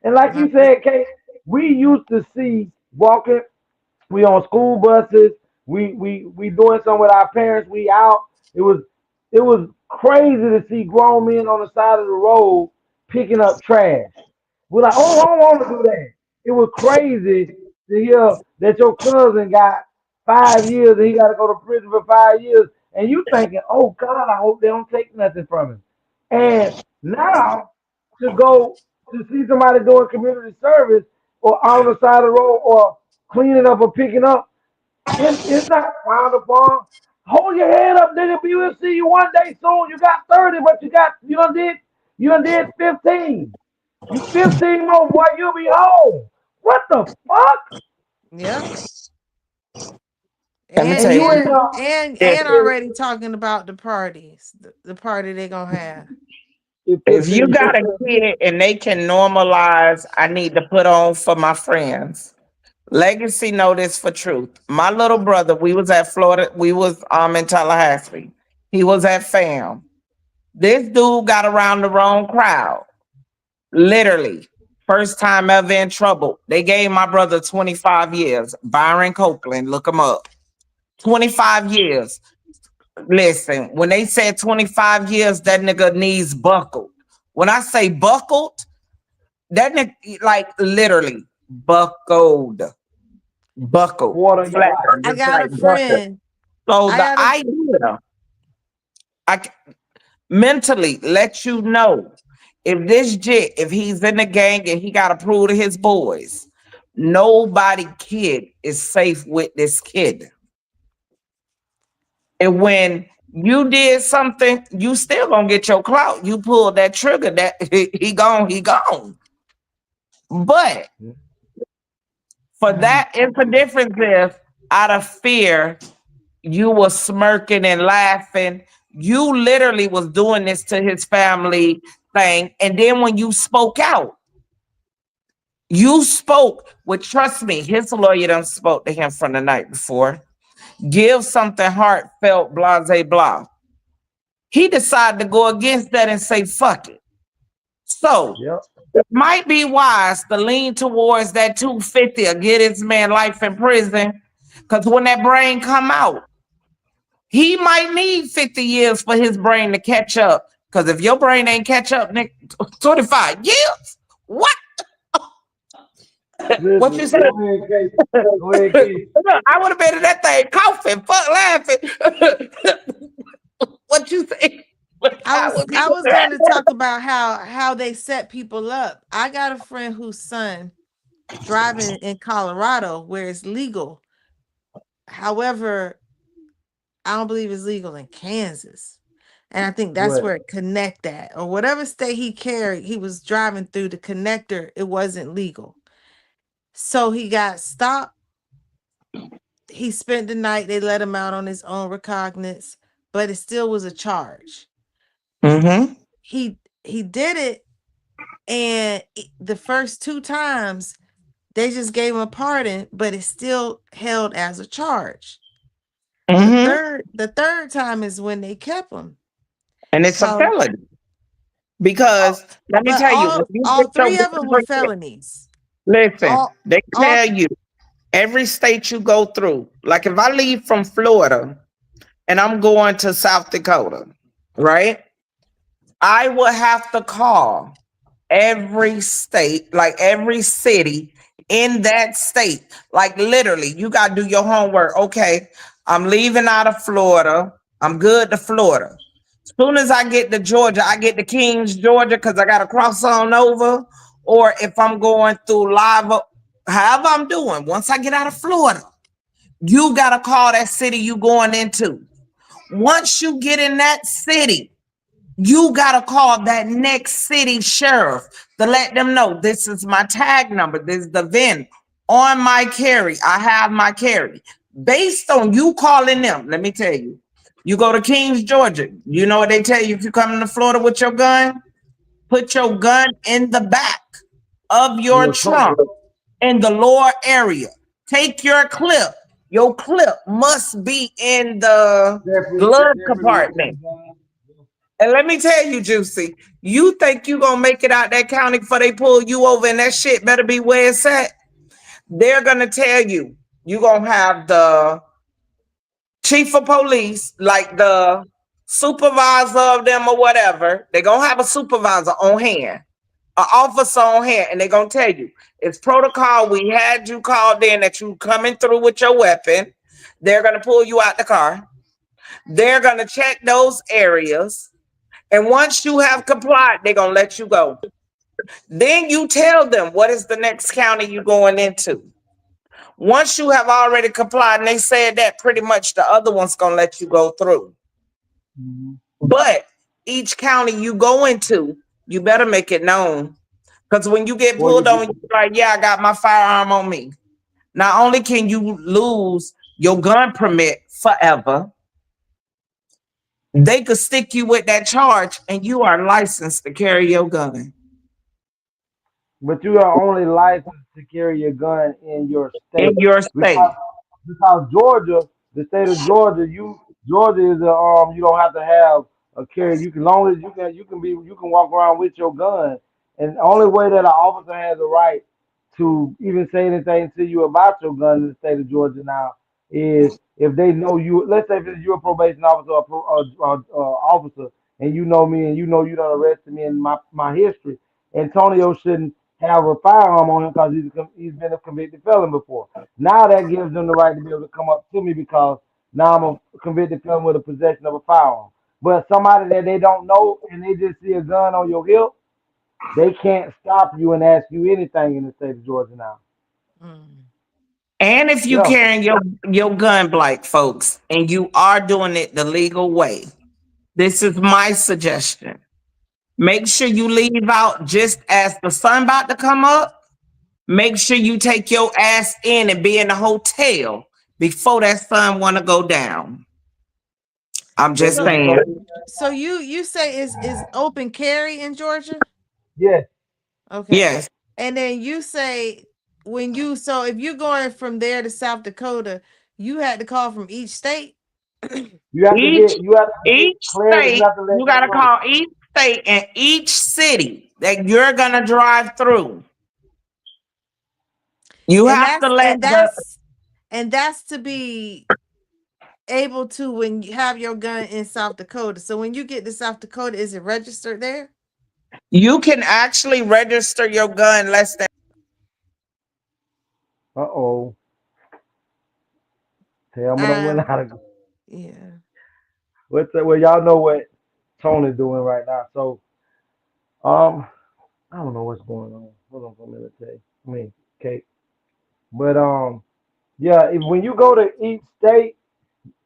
Speaker 5: And like
Speaker 1: My-
Speaker 5: you said, Kate, we used to see walking, we on school buses, we doing something with our parents, we out. It was crazy to see grown men on the side of the road picking up trash. We're like, oh, I don't want to do that. It was crazy to hear that your cousin got 5 years and he got to go to prison for 5 years. And you thinking, oh God, I hope they don't take nothing from him. And now to go to see somebody doing community service or out on the side of the road or cleaning up or picking up, it's not frowned upon. Hold your head up, nigga. We will see you one day soon. You got 30, but you done did 15. You 15 more, boy, you'll be home. What the fuck?
Speaker 1: Yep.
Speaker 7: Let me
Speaker 1: And
Speaker 7: tell
Speaker 5: And you in
Speaker 1: and
Speaker 7: you.
Speaker 5: there,
Speaker 1: and already talking about the parties, the party they gonna have.
Speaker 5: it
Speaker 7: If
Speaker 5: puts
Speaker 7: you
Speaker 5: in
Speaker 7: got a kid and they can normalize, I need to put on for my friends. Legacy know this for truth. My little brother, we was at Florida, we was in Tallahassee. He was at FAM. This dude got around the wrong crowd. Literally. First time ever in trouble. They gave my brother 25 years. Byron Copeland, look him up. 25 years. Listen, when they said 25 years, that nigga knees buckled. When I say buckled, that nigga, like literally buckled. Buckled.
Speaker 5: water in your
Speaker 7: Flat,
Speaker 5: body.
Speaker 1: I
Speaker 7: just
Speaker 1: got a
Speaker 7: like buckled.
Speaker 1: friend.
Speaker 7: So
Speaker 1: I
Speaker 7: the
Speaker 1: got a
Speaker 7: idea, mentally let you know if this jit, if he's in the gang and he got to prove to his boys, nobody kid is safe with this kid. And when you did something, you still gonna get your clout. You pulled that trigger, that he gone. But for that, it's a difference if out of fear, you were smirking and laughing. You literally was doing this to his family thing. And then when you spoke out, you spoke with, trust me, his lawyer done spoke to him from the night before. Give something heartfelt, blase blah. He decided to go against that and say, fuck it. So
Speaker 5: Yep.
Speaker 7: it might be wise to lean towards that 250 or get his man life in prison. Because when that brain come out, he might need 50 years for his brain to catch up. Because if your brain ain't catch up, Nick, 25 years? What?
Speaker 5: Listen,
Speaker 7: What you said?
Speaker 5: Go ahead, Kate. Go ahead, Kate.
Speaker 7: I would have been in that thing coughing, fuck laughing. What you say?
Speaker 1: I was going to talk about how they set people up. I got a friend whose son driving in Colorado where it's legal. However, I don't believe it's legal in Kansas. And I think that's
Speaker 5: What?
Speaker 1: where it connect at. Or whatever state he carried, he was driving through the connector. It wasn't legal. So he got stopped. He spent the night. They let him out on his own recognizance, but it still was a charge.
Speaker 7: Mm-hmm.
Speaker 1: He did it, and the first 2 times they just gave him a pardon, but it's still held as a charge.
Speaker 7: Mm-hmm.
Speaker 1: The third time is when they kept him.
Speaker 7: And it's a
Speaker 1: So,
Speaker 7: felony. Because let me
Speaker 1: but
Speaker 7: tell you, if you
Speaker 1: all
Speaker 7: get your
Speaker 1: 3 of them were felonies.
Speaker 7: listen,
Speaker 1: all-
Speaker 7: they
Speaker 1: all-
Speaker 7: tell you every state you go through. Like if I leave from Florida and I'm going to South Dakota, right? I will have to call every state, like every city in that state. Like literally, you got to do your homework. Okay, I'm leaving out of Florida. I'm good to Florida. As soon as I get to Georgia, I get to Kings, Georgia, because I got to cross on over. Or if I'm going through Lava, however I'm doing, once I get out of Florida, you got to call that city you going into. Once you get in that city, you got to call that next city sheriff to let them know this is my tag number. This is the VIN on my carry. I have my carry. Based on you calling them, let me tell you, you go to Kings, Georgia. You know what they tell you if you come to Florida with your gun? Put your gun in the back of your
Speaker 5: Your
Speaker 7: trunk
Speaker 5: trunk.
Speaker 7: in the lower area. Take your clip. Your clip must be in the glove compartment. And let me tell you, Juicy, you think you gonna make it out that county before they pull you over, and that shit better be where it's at. They're gonna tell you you gonna have the chief of police, like the supervisor of them or whatever. They're gonna have a supervisor on hand, an officer on hand, and they're gonna tell you it's protocol. We had you called in that you coming through with your weapon. They're gonna pull you out the car. They're gonna check those areas. And once you have complied, they're gonna let you go. Then you tell them what is the next county you're going into. Once you have already complied, and they said that, pretty much the other one's gonna let you go through. But each county you go into, you better make it known. Because when you get pulled over, you're like, yeah, I got my firearm on me. Not only can you lose your gun permit forever, they could stick you with that charge and you are licensed to carry your gun.
Speaker 5: But you are only licensed to carry your gun in your state.
Speaker 7: In your state.
Speaker 5: Because Georgia, the state of Georgia, Georgia is you don't have to have a carry. You can you can walk around with your gun. And the only way that an officer has a right to even say anything to you about your gun in the state of Georgia now is if they know you. Let's say if you're a probation officer or officer, and you know me, and you know you done arrested me in my history. Antonio shouldn't have a firearm on him because he's been a convicted felon before. Now that gives them the right to be able to come up to me because now I'm a convicted felon with a possession of a firearm. But somebody that they don't know and they just see a gun on your hip, they can't stop you and ask you anything in the state of Georgia now.
Speaker 7: And if you carrying your gun, black folks, and you are doing it the legal way, this is my suggestion. Make sure you leave out just as the sun about to come up. Make sure you take your ass in and be in the hotel before that sun want to go down. I'm just saying.
Speaker 1: So you say is open carry in Georgia?
Speaker 5: Yes.
Speaker 7: Okay. Yes.
Speaker 1: And then you say so if you're going from there to South Dakota, you had to call from each state?
Speaker 5: You have
Speaker 7: each
Speaker 5: state,
Speaker 7: you gotta call each state and each city that you're gonna drive through. You have to let
Speaker 1: and that's to be able to when you have your gun in South Dakota. So when you get to South Dakota, is it registered there?
Speaker 7: You can actually register your gun less than.
Speaker 5: Uh-oh. Tell me when how to go.
Speaker 1: Yeah.
Speaker 5: Well, y'all know what Tony's doing right now. So, I don't know what's going on. Hold on for a minute, Kate. But yeah, when you go to each state,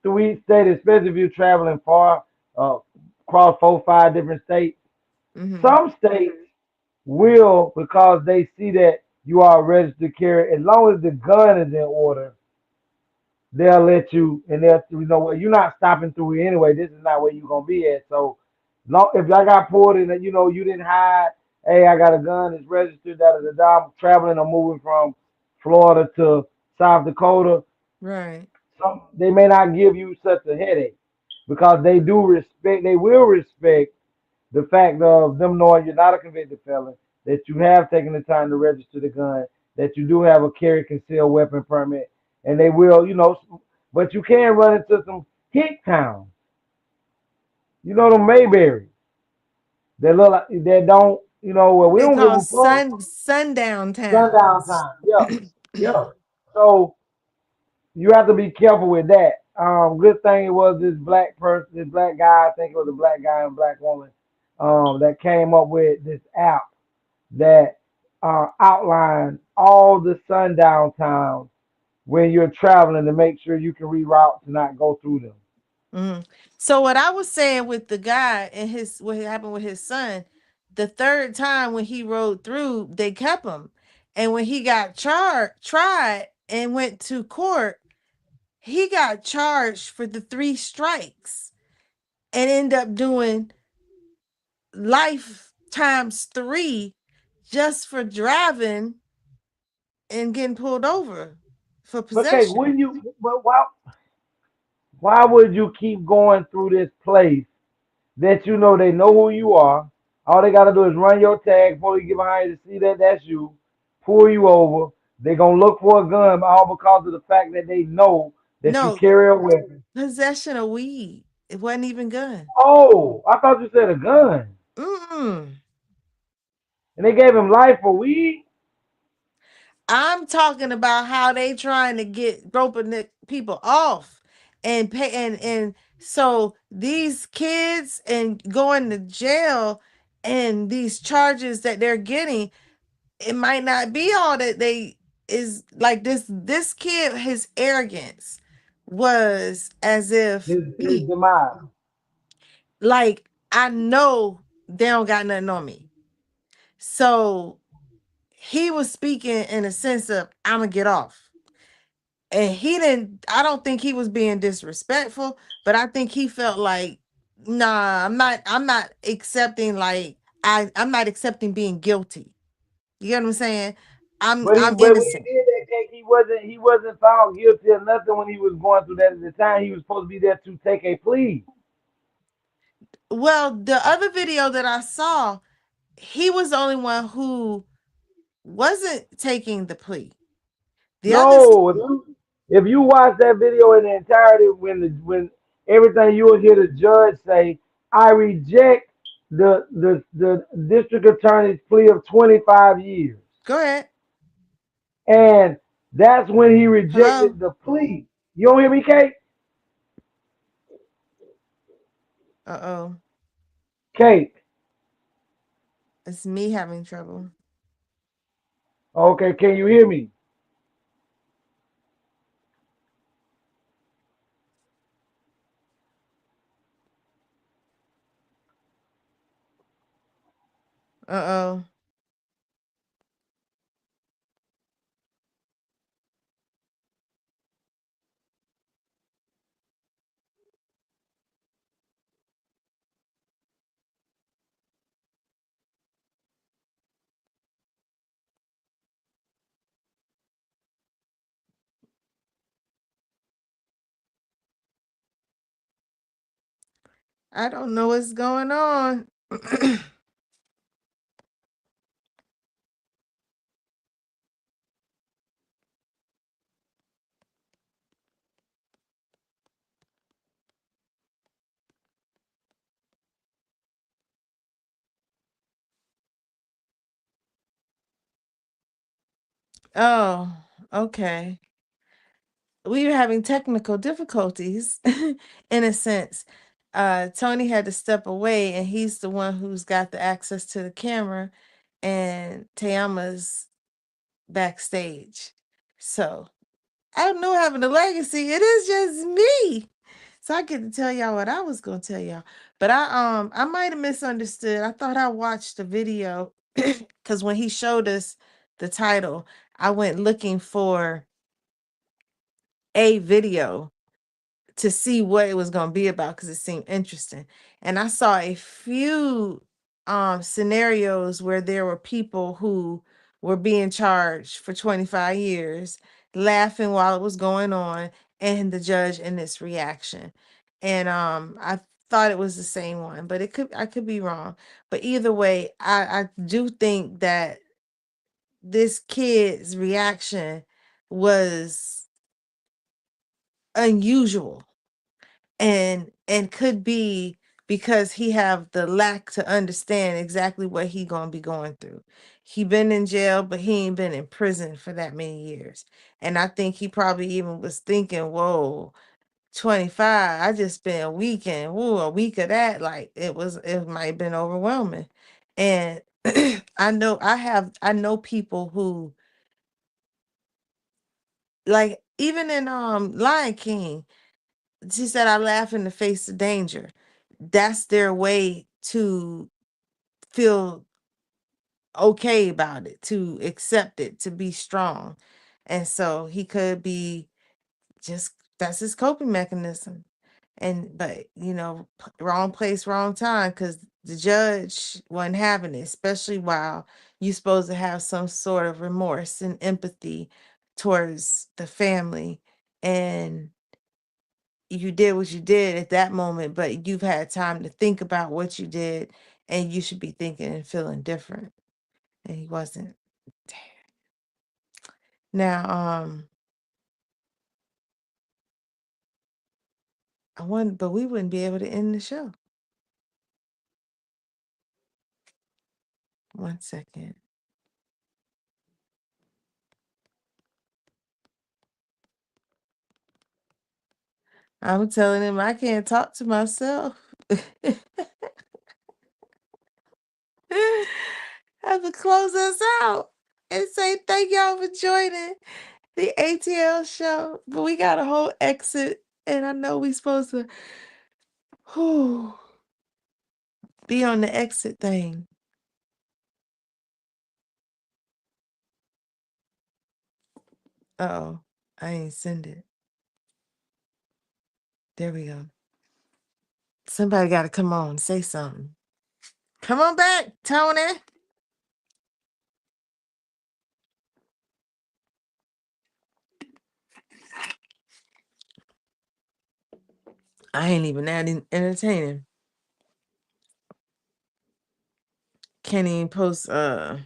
Speaker 5: especially if you're traveling far, across 4-5 different states, some states will, because they see that you are a registered carrier, as long as the gun is in order, they'll let you, and they'll, well, you're not stopping through here anyway. This is not where you're gonna be at. So, if I got pulled in, you didn't hide. Hey, I got a gun. It's registered. I'm traveling. I'm moving from Florida to South Dakota.
Speaker 1: Right.
Speaker 5: They may not give you such a headache because they will respect the fact of them knowing you're not a convicted felon, that you have taken the time to register the gun, that you do have a carry concealed weapon permit, and they will, but you can run into some hick towns. The Mayberry. They look like they don't, well, we don't give a fuck.
Speaker 1: Sundown town.
Speaker 5: Sundown time. Yeah. Yeah. So you have to be careful with that. Good thing it was this black guy, I think it was a black guy and black woman, that came up with this app that outlined all the sundown towns when you're traveling to make sure you can reroute to not go through them.
Speaker 1: So what I was saying with the guy and what happened with his son, the third time when he rode through, they kept him. And when he got tried and went to court, he got charged for the 3 strikes and ended up doing life times 3 just for driving and getting pulled over for
Speaker 5: Okay,
Speaker 1: possession.
Speaker 5: when you, but why would you keep going through this place that you know they know who you are? All they gotta do is run your tag before you get behind you to see that that's you, pull you over. They're gonna look for a gun, all because of the fact that they know that you
Speaker 1: No,
Speaker 5: carry a weapon.
Speaker 1: possession of weed. It wasn't even gun.
Speaker 5: Oh, I thought you said a gun.
Speaker 1: Mm-mm.
Speaker 5: And they gave him life for weed.
Speaker 1: I'm talking about how they trying to get roping the people off and pay and so these kids and going to jail and these charges that they're getting, it might not be all that they is like this kid, his arrogance was as if
Speaker 5: His demise.
Speaker 1: like I know they don't got nothing on me. So he was speaking in a sense of I'm gonna get off. And he didn't, I don't think he was being disrespectful, but I think he felt like, nah, I'm not accepting like I'm not accepting being guilty. You get what I'm saying? I'm
Speaker 5: But when he
Speaker 1: innocent.
Speaker 5: did that case, he wasn't found guilty of nothing when he was going through that at the time. He was supposed to be there to take a plea.
Speaker 1: Well, the other video that I saw, he was the only one who wasn't taking the plea. The others,
Speaker 5: No, if you watch that video in the entirety, when everything, you will hear the judge say, "I reject the district attorney's plea of 25 years,"
Speaker 1: go ahead.
Speaker 5: and that's when he
Speaker 1: Hello?
Speaker 5: rejected the plea. You don't hear me, Kate?
Speaker 1: Uh-oh.
Speaker 5: Kate.
Speaker 1: It's me having trouble.
Speaker 5: Okay, can you hear me?
Speaker 1: Uh-oh. I don't know what's going on. Oh, okay. We were having technical difficulties in a sense. Tony had to step away, and he's the one who's got the access to the camera, and Tayama's backstage. So I don't know having a legacy. It is just me. So I get to tell y'all what I was gonna tell y'all. But I might have misunderstood. I thought I watched the video because when he showed us the title, I went looking for a video to see what it was going to be about because it seemed interesting. And I saw a few scenarios where there were people who were being charged for 25 years, laughing while it was going on, and the judge in this reaction. And I thought it was the same one, but I could be wrong. But either way, I do think that this kid's reaction was unusual and could be because he have the lack to understand exactly what he gonna be going through. He been in jail, but he ain't been in prison for that many years. And I think he probably even was thinking, whoa, 25, I just spent a weekend, whoa, a week of that. Like it might have been overwhelming. And I know people who like even in Lion King, she said, I laugh in the face of danger. That's their way to feel okay about it, to accept it, to be strong. And so he could be just, that's his coping mechanism. but wrong place, wrong time, because the judge wasn't having it, especially while you supposed to have some sort of remorse and empathy towards the family, and you did what you did at that moment, but you've had time to think about what you did, and you should be thinking and feeling different. And he wasn't. Now, but we wouldn't be able to end the show. 1 second. I'm telling him I can't talk to myself. I have to close us out and say thank y'all for joining the ATL show. But we got a whole exit, and I know we supposed to be on the exit thing. Uh-oh, I ain't send it. There we go. Somebody got to come on and say something. Come on back, Tony. I ain't even that entertaining. Can't even post the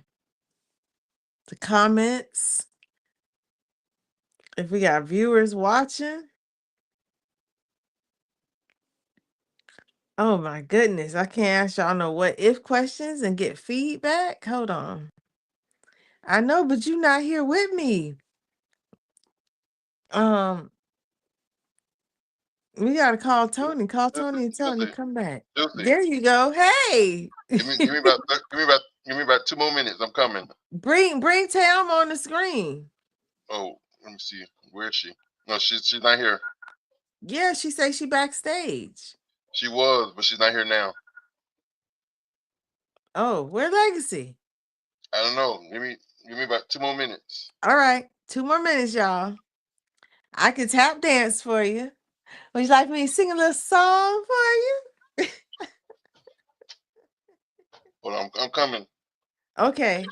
Speaker 1: comments. If we got viewers watching. Oh my goodness. I can't ask y'all no what if questions and get feedback. Hold on. I know, but you're not here with me. We gotta call Tony. Call Tony and tell him to come back.
Speaker 4: Juicy.
Speaker 1: There you go. Hey.
Speaker 4: Give me about 2 more minutes. I'm coming.
Speaker 1: Bring Tam on the screen.
Speaker 4: Oh, let me see. Where is she? No, she's not here.
Speaker 1: Yeah, she say she backstage.
Speaker 4: She was, but she's not here now.
Speaker 1: Oh, where Legacy?
Speaker 4: I don't know. Give me about 2 more minutes.
Speaker 1: All right, 2 more minutes, y'all. I can tap dance for you. Would you like me to sing a little song for you?
Speaker 4: Hold on, I'm coming.
Speaker 1: Okay.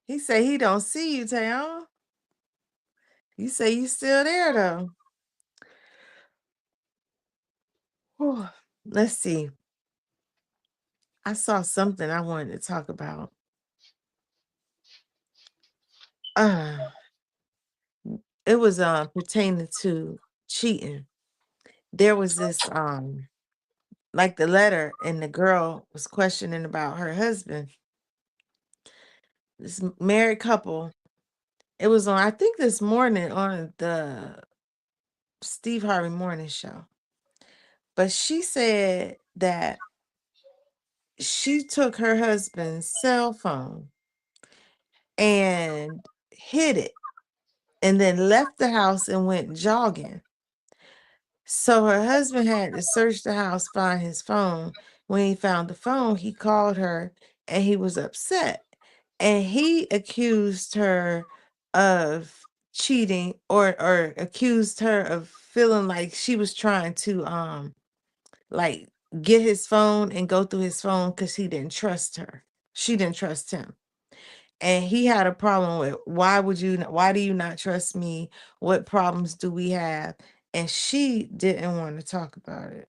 Speaker 1: He say he don't see you, Tam. You say you still there though. Whew. Let's see. I saw something I wanted to talk about. It was pertaining to cheating. There was this like the letter, and the girl was questioning about her husband. This married couple. It was on, I think, this morning on the Steve Harvey Morning Show. But she said that she took her husband's cell phone and hid it, and then left the house and went jogging. So her husband had to search the house, find his phone. When he found the phone, he called her and he was upset. And he accused her of cheating, or accused her of feeling like she was trying to like get his phone and go through his phone because he didn't trust her. She didn't trust him. And he had a problem with, why do you not trust me? What problems do we have? And she didn't want to talk about it.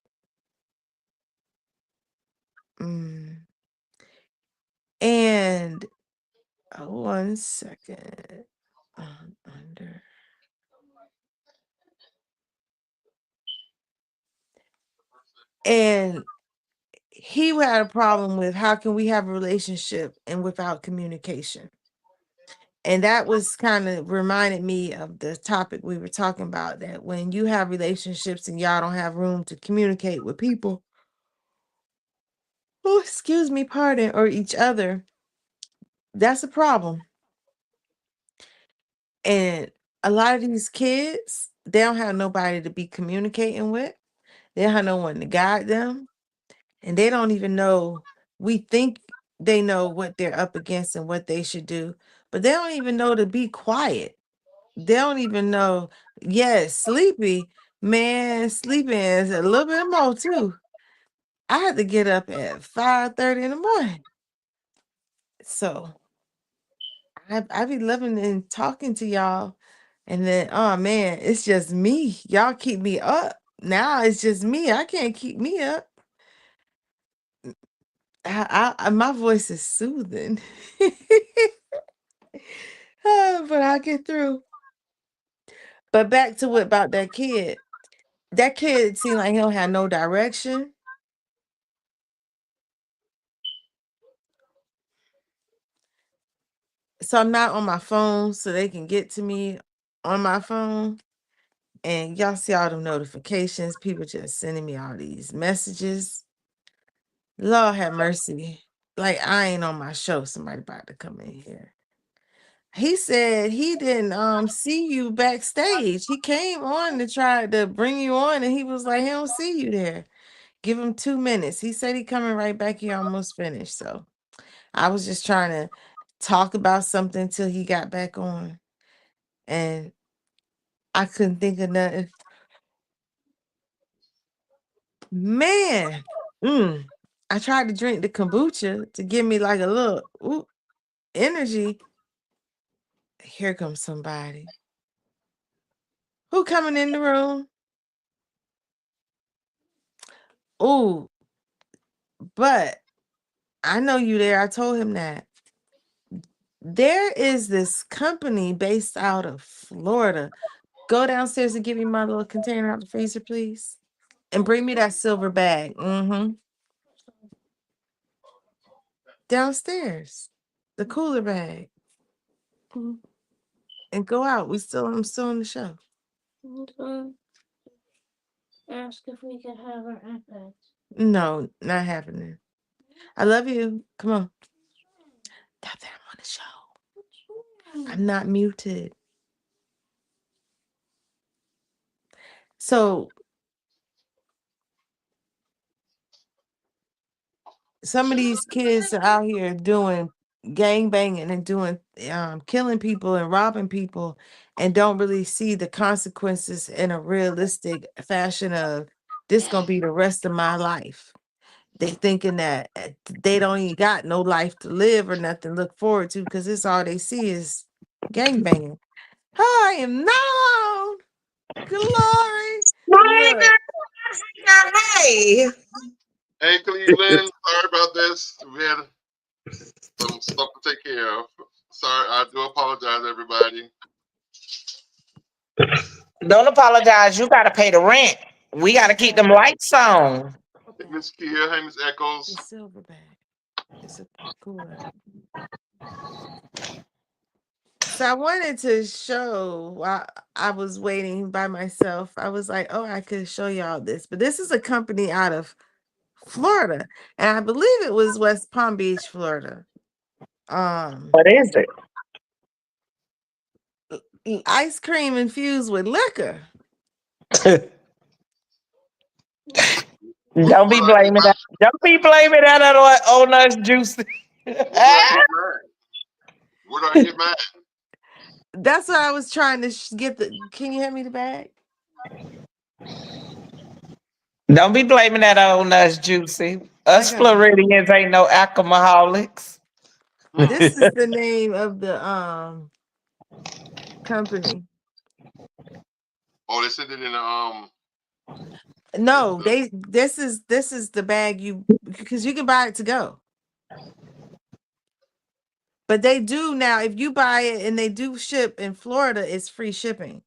Speaker 1: And 1 second. Under. And he had a problem with, how can we have a relationship and without communication? And that was kind of reminded me of the topic we were talking about, that when you have relationships and y'all don't have room to communicate with people, or each other, that's a problem. And a lot of these kids, they don't have nobody to be communicating with. They don't have no one to guide them. And they don't even know, we think they know what they're up against and what they should do, but they don't even know to be quiet. They don't even know. Yes, sleepy. Man, sleeping is a little bit more too. I had to get up at 5:30 in the morning. So I be loving and talking to y'all. And then, oh man, it's just me. Y'all keep me up. Now it's just me. I can't keep me up. My voice is soothing. But I'll get through. But back to what about that kid. That kid seemed like he don't have no direction. So I'm not on my phone so they can get to me on my phone. And y'all see all the notifications, people just sending me all these messages. Lord have mercy. Like I ain't on my show. Somebody about to come in here. He said he didn't see you backstage. He came on to try to bring you on, and he was like, he don't see you there. Give him 2 minutes. He said he coming right back. He almost finished. So I was just trying to talk about something till he got back on. And I couldn't think of nothing. Man, I tried to drink the kombucha to give me like a little energy. Here comes somebody. Who coming in the room? Oh, but I know you there. I told him that. There is this company based out of Florida. Go downstairs and give me my little container out the freezer, please. And bring me that silver bag. Downstairs. The cooler bag. And go out. I'm still on the show. Ask if we could have our iPads. No, not happening. I love you. Come on. Tell them I'm on the show. I'm not muted. So some of these kids are out here doing gang banging and doing killing people and robbing people and don't really see the consequences in a realistic fashion of this gonna be the rest of my life. They thinking that they don't even got no life to live or nothing to look forward to because it's all they see is gang banging. I am known. Glory. Look.
Speaker 7: Hey.
Speaker 4: Hey, Cleveland. Sorry about this. We had some stuff to take care of. Sorry, I do apologize, everybody.
Speaker 7: Don't apologize. You got to pay the rent. We got to keep them lights on.
Speaker 4: Hey, Miss Kia. Hey, Miss Echoes.
Speaker 1: The silver bag. It's a cooler. So I wanted to show while I was waiting by myself. I was like, oh, I could show y'all this. But this is a company out of Florida. And I believe it was West Palm Beach, Florida.
Speaker 7: What is it?
Speaker 1: Ice cream infused with liquor.
Speaker 7: Don't be blaming that. Don't be blaming that on us, Juicy.
Speaker 4: Where do I get mine?
Speaker 1: That's what I was trying to get the. Can you hand me the bag?
Speaker 7: Don't be blaming that on us, Juicy. Us Floridians ain't no alcoholics.
Speaker 1: This is the name of the company.
Speaker 4: Oh, they said it in the
Speaker 1: No, this is the bag because you can buy it to go. But they do now, if you buy it and they do ship in Florida, it's free shipping.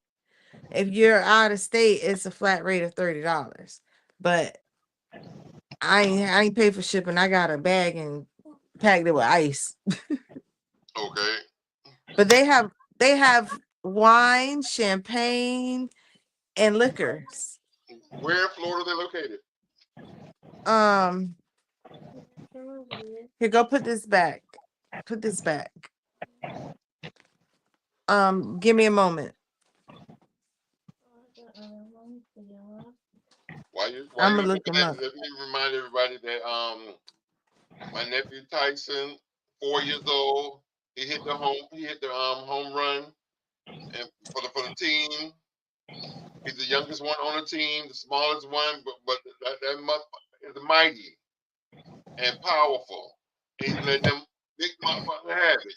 Speaker 1: If you're out of state, it's a flat rate of $30. But I ain't paid for shipping. I got a bag and packed it with ice.
Speaker 4: Okay.
Speaker 1: But they have wine, champagne, and liquors.
Speaker 4: Where in Florida are they located?
Speaker 1: Here, go put this back. Put this back. Give me a moment. I'm gonna look them up.
Speaker 4: Let me remind everybody that my nephew Tyson, 4 years old, he hit the home run and for the team. He's the youngest one on the team, the smallest one, but that mother is mighty and powerful. And he's letting them big motherfucker have it.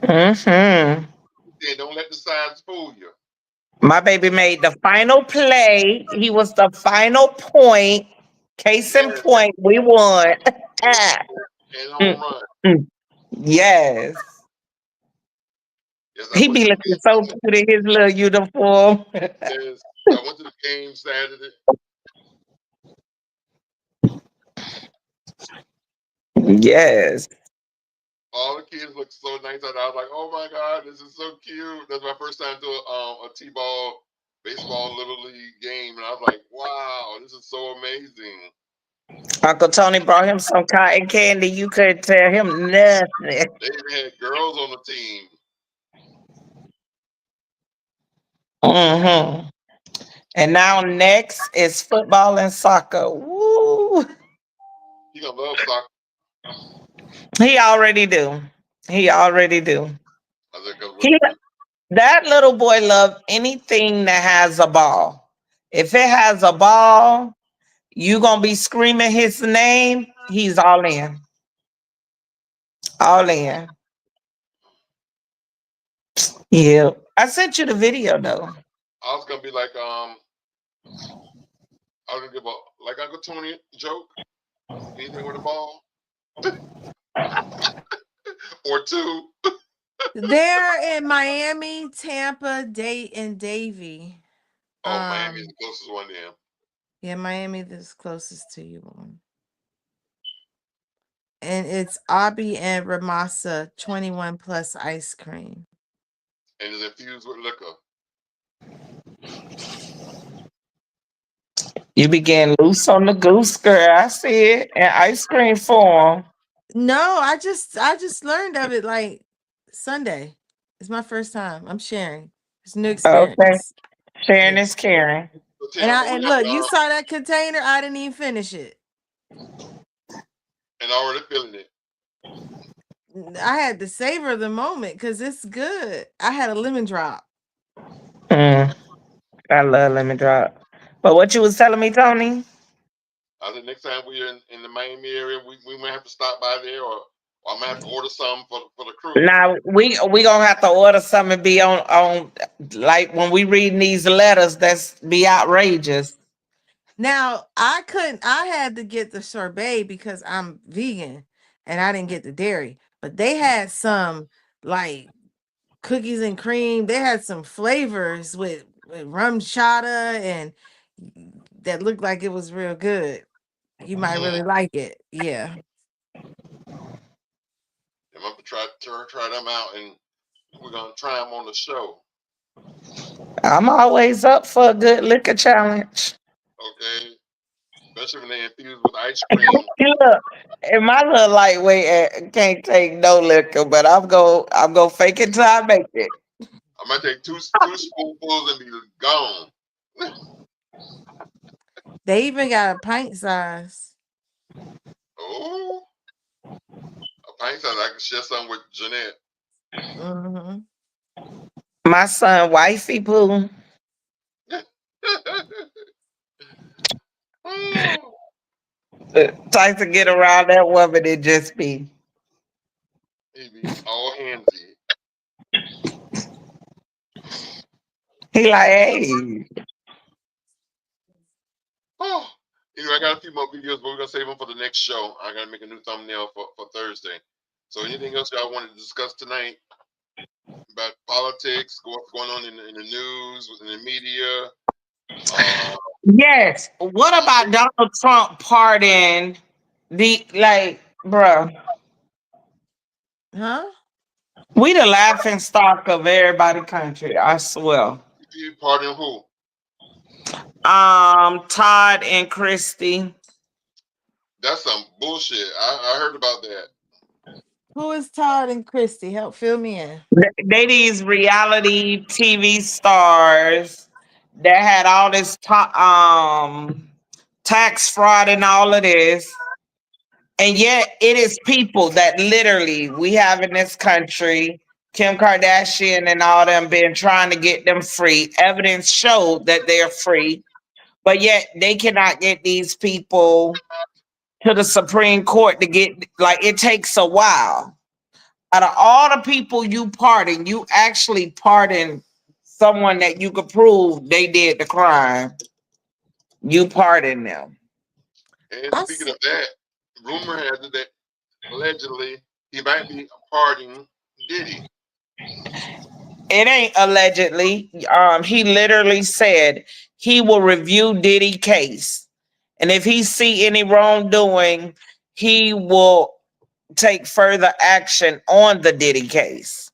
Speaker 7: Mm-hmm.
Speaker 4: Yeah, don't let the signs fool you.
Speaker 7: My baby made the final play. He was the final point. Case in
Speaker 4: Yes,
Speaker 7: point, we won.
Speaker 4: and home run.
Speaker 7: Yes.
Speaker 4: Yes, I
Speaker 7: He
Speaker 4: went
Speaker 7: be
Speaker 4: to the
Speaker 7: looking so
Speaker 4: game.
Speaker 7: cute in his little uniform.
Speaker 4: Yes, I went to the game Saturday.
Speaker 7: Yes.
Speaker 4: All the kids looked so nice. And I was like, "Oh my god, this is so cute!" That's my first time to a t-ball, baseball, little league game, and I was like, "Wow, this is so amazing."
Speaker 7: Uncle Tony brought him some cotton candy. You couldn't tell him nothing.
Speaker 4: They even had girls on the team.
Speaker 7: Mm-hmm. And now next is football and soccer. Woo!
Speaker 4: He gonna love soccer.
Speaker 7: He already do. He already do.
Speaker 4: I said, "Cause
Speaker 7: He that little boy love anything that has a ball. If it has a ball, you gonna be screaming his name. He's all in. All in. Yeah. I sent you the video though.
Speaker 4: I was gonna be like, I was gonna give a like Uncle Tony joke. Anything with a ball, or two.
Speaker 1: They're in Miami, Tampa, and Davie.
Speaker 4: Oh, Miami's the closest one to him.
Speaker 1: Yeah, Miami is closest to you. And it's Abi and Ramasa 21 plus ice cream.
Speaker 4: And it's infused with liquor.
Speaker 7: You be getting loose on the goose, girl. I see it in ice cream form.
Speaker 1: No, I just learned of it like Sunday. It's my first time. I'm sharing. It's a new
Speaker 7: Okay.
Speaker 1: experience.
Speaker 7: Sharing is caring.
Speaker 4: So,
Speaker 1: And
Speaker 4: Tampa,
Speaker 1: and
Speaker 4: we have,
Speaker 1: look, you saw that container. I didn't even finish it.
Speaker 4: and already feeling it.
Speaker 1: I had to savor the moment because it's good. I had a lemon drop.
Speaker 7: I love lemon drop. But what you was telling me, Tony?
Speaker 4: I said next time we're in the Miami area, we might have to stop by there, or I might have to order some for the crew.
Speaker 7: Now we gonna have to order something and be on like when we reading these letters that's be outrageous.
Speaker 1: Now I had to get the sorbet because I'm vegan and I didn't get the dairy, but they had some like cookies and cream. They had some flavors with rum chata and that looked like it was real good. You might really like it. Yeah.
Speaker 4: I'm gonna try them out, and we're gonna try them on the show.
Speaker 7: I'm always up for a good liquor challenge.
Speaker 4: Okay, especially when they infused with ice cream.
Speaker 7: Look, and my little lightweight can't take no liquor, but I'm go fake it till I make it.
Speaker 4: I might take two spoonfuls and be gone.
Speaker 1: They even got a pint size.
Speaker 4: Oh, a pint size. I can share some with Jeanette.
Speaker 1: Mm-hmm.
Speaker 7: My son, wifey poo. Tries to get around that woman and just be.
Speaker 4: He be all handsy.
Speaker 7: He like, hey.
Speaker 4: Oh, anyway, I got a few more videos, but we're gonna save them for the next show. I gotta make a new thumbnail for Thursday. So, anything else y'all want to discuss tonight about politics, what's going on in the news, in the media?
Speaker 7: Yes. What about Donald Trump pardoning bruh?
Speaker 1: Huh?
Speaker 7: We the laughing stock of everybody country, I swear.
Speaker 4: You pardon who?
Speaker 7: Todd and Christy.
Speaker 4: That's some bullshit. I heard about that.
Speaker 1: Who is Todd and Christy? Help fill me in.
Speaker 7: They these reality TV stars that had all this tax fraud and all of this. And yet it is people that literally we have in this country Kim Kardashian and all them been trying to get them free. Evidence showed that they're free, but yet they cannot get these people to the Supreme Court to get, like, it takes a while. Out of all the people you pardon, you actually pardon someone that you could prove they did the crime. You pardon them.
Speaker 4: And speaking of that, rumor has it that allegedly he might be pardoning Diddy.
Speaker 7: It ain't allegedly. He literally said he will review Diddy case, and if he see any wrongdoing, he will take further action on the Diddy case.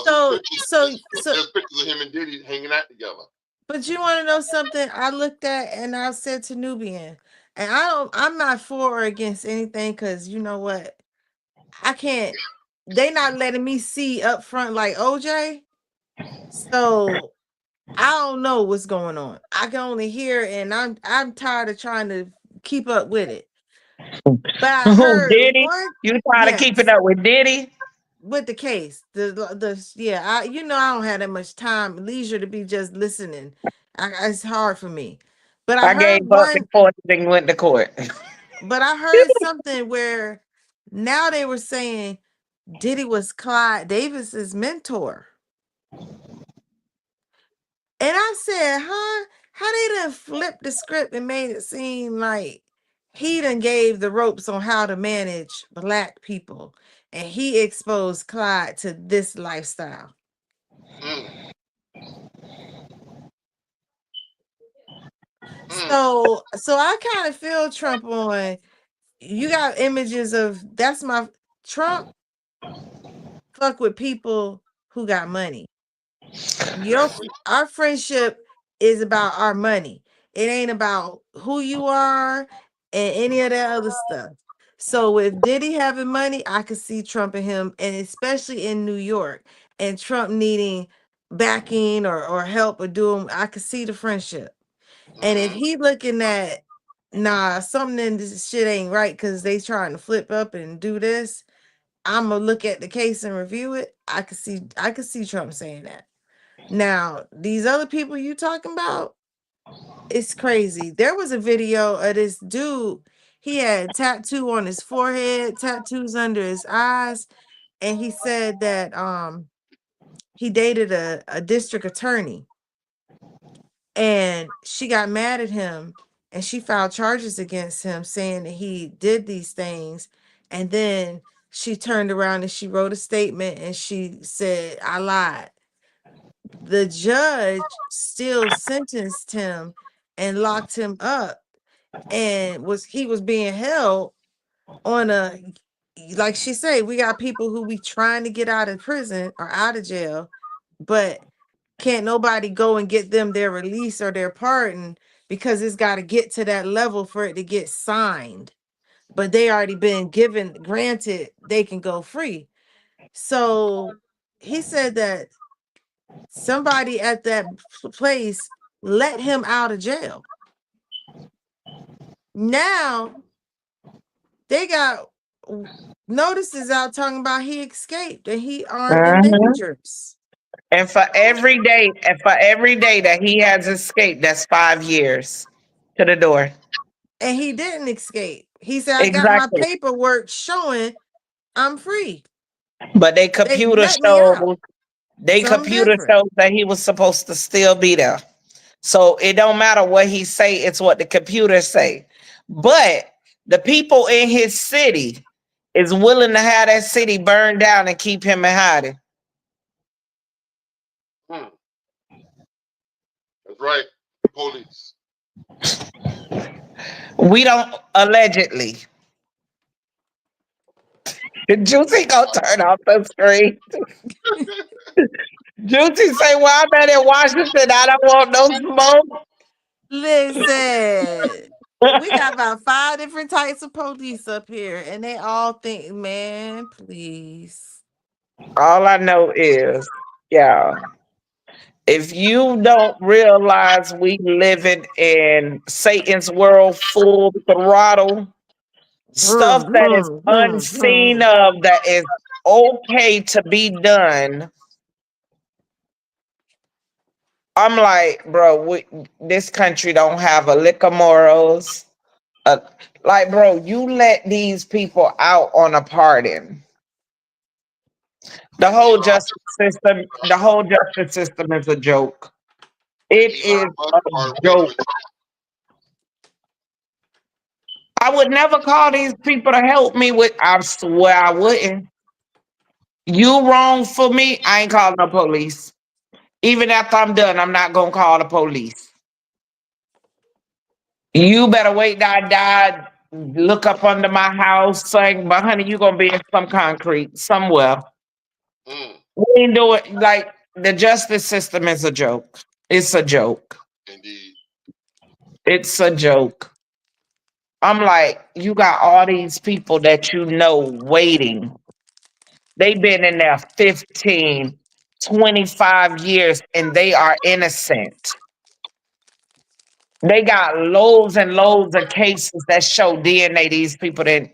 Speaker 1: So
Speaker 4: there's pictures of him and Diddy hanging out together.
Speaker 1: But you want to know something? I looked at and I said to Nubian, and I'm not for or against anything, because you know what? I can't, they not letting me see up front like OJ. So I don't know what's going on. I can only hear, and I'm tired of trying to keep up with it. But I heard
Speaker 7: Diddy, you trying to keep it up with Diddy?
Speaker 1: With the case, I don't have that much time, leisure to be just listening. It's hard for me. But I heard
Speaker 7: gave up before the thing went to court.
Speaker 1: But I heard something where now they were saying Diddy was Clyde Davis's mentor. And I said, huh? How they done flipped the script and made it seem like he done gave the ropes on how to manage Black people, and he exposed Clyde to this lifestyle. So I kind of feel Trump on. You got images of Trump fuck with people who got money. Our friendship is about our money. It ain't about who you are and any of that other stuff. So with Diddy having money, I could see Trump and him, and especially in New York, and Trump needing backing or help or doing, I could see the friendship. And if he looking at, something in this shit ain't right because they trying to flip up and do this, I'm gonna look at the case and review it. I could see Trump saying that. Now, these other people you talking about, it's crazy. There was a video of this dude. He had tattoo on his forehead, tattoos under his eyes, and he said that he dated a district attorney, and she got mad at him, and she filed charges against him saying that he did these things. And then she turned around and she wrote a statement and she said, I lied. The judge still sentenced him and locked him up, and he was being held on a, like she said, we got people who we trying to get out of prison or out of jail, but can't nobody go and get them their release or their pardon because it's got to get to that level for it to get signed. But they already been granted they can go free. So he said that somebody at that place let him out of jail. Now they got notices out talking about he escaped and he armed and dangerous.
Speaker 7: And for every day that he has escaped, that's 5 years to the door.
Speaker 1: And he didn't escape. He said, I got my paperwork showing I'm free.
Speaker 7: But they computer shows that he was supposed to still be there. So it don't matter what he say, it's what the computer say. But the people in his city is willing to have that city burned down and keep him in hiding.
Speaker 4: That's right. Police.
Speaker 7: We don't allegedly. Juicy gonna turn off the screen. Juicy say, well, I'm at in Washington. I don't want no smoke.
Speaker 1: Listen, we got about 5 different types of police up here, and they all think, man, please.
Speaker 7: All I know is, if you don't realize we living in Satan's world full throttle, stuff that is unseen of, that is okay to be done, I'm like, bro, this country don't have a lick of morals. Like, bro, you let these people out on a pardon. The whole justice system is a joke. It is a joke. I would never call these people to help me with. I swear I wouldn't. You wrong for me, I ain't calling the police. Even after I'm done, I'm not gonna call the police. You better wait till I die, look up under my house, saying, but honey, you gonna be in some concrete somewhere. We ain't doing like the justice system is a joke. It's a joke.
Speaker 4: Indeed.
Speaker 7: It's a joke. I'm like, you got all these people that you know waiting. They've been in there 15, 25 years and they are innocent. They got loads and loads of cases that show DNA these people didn't.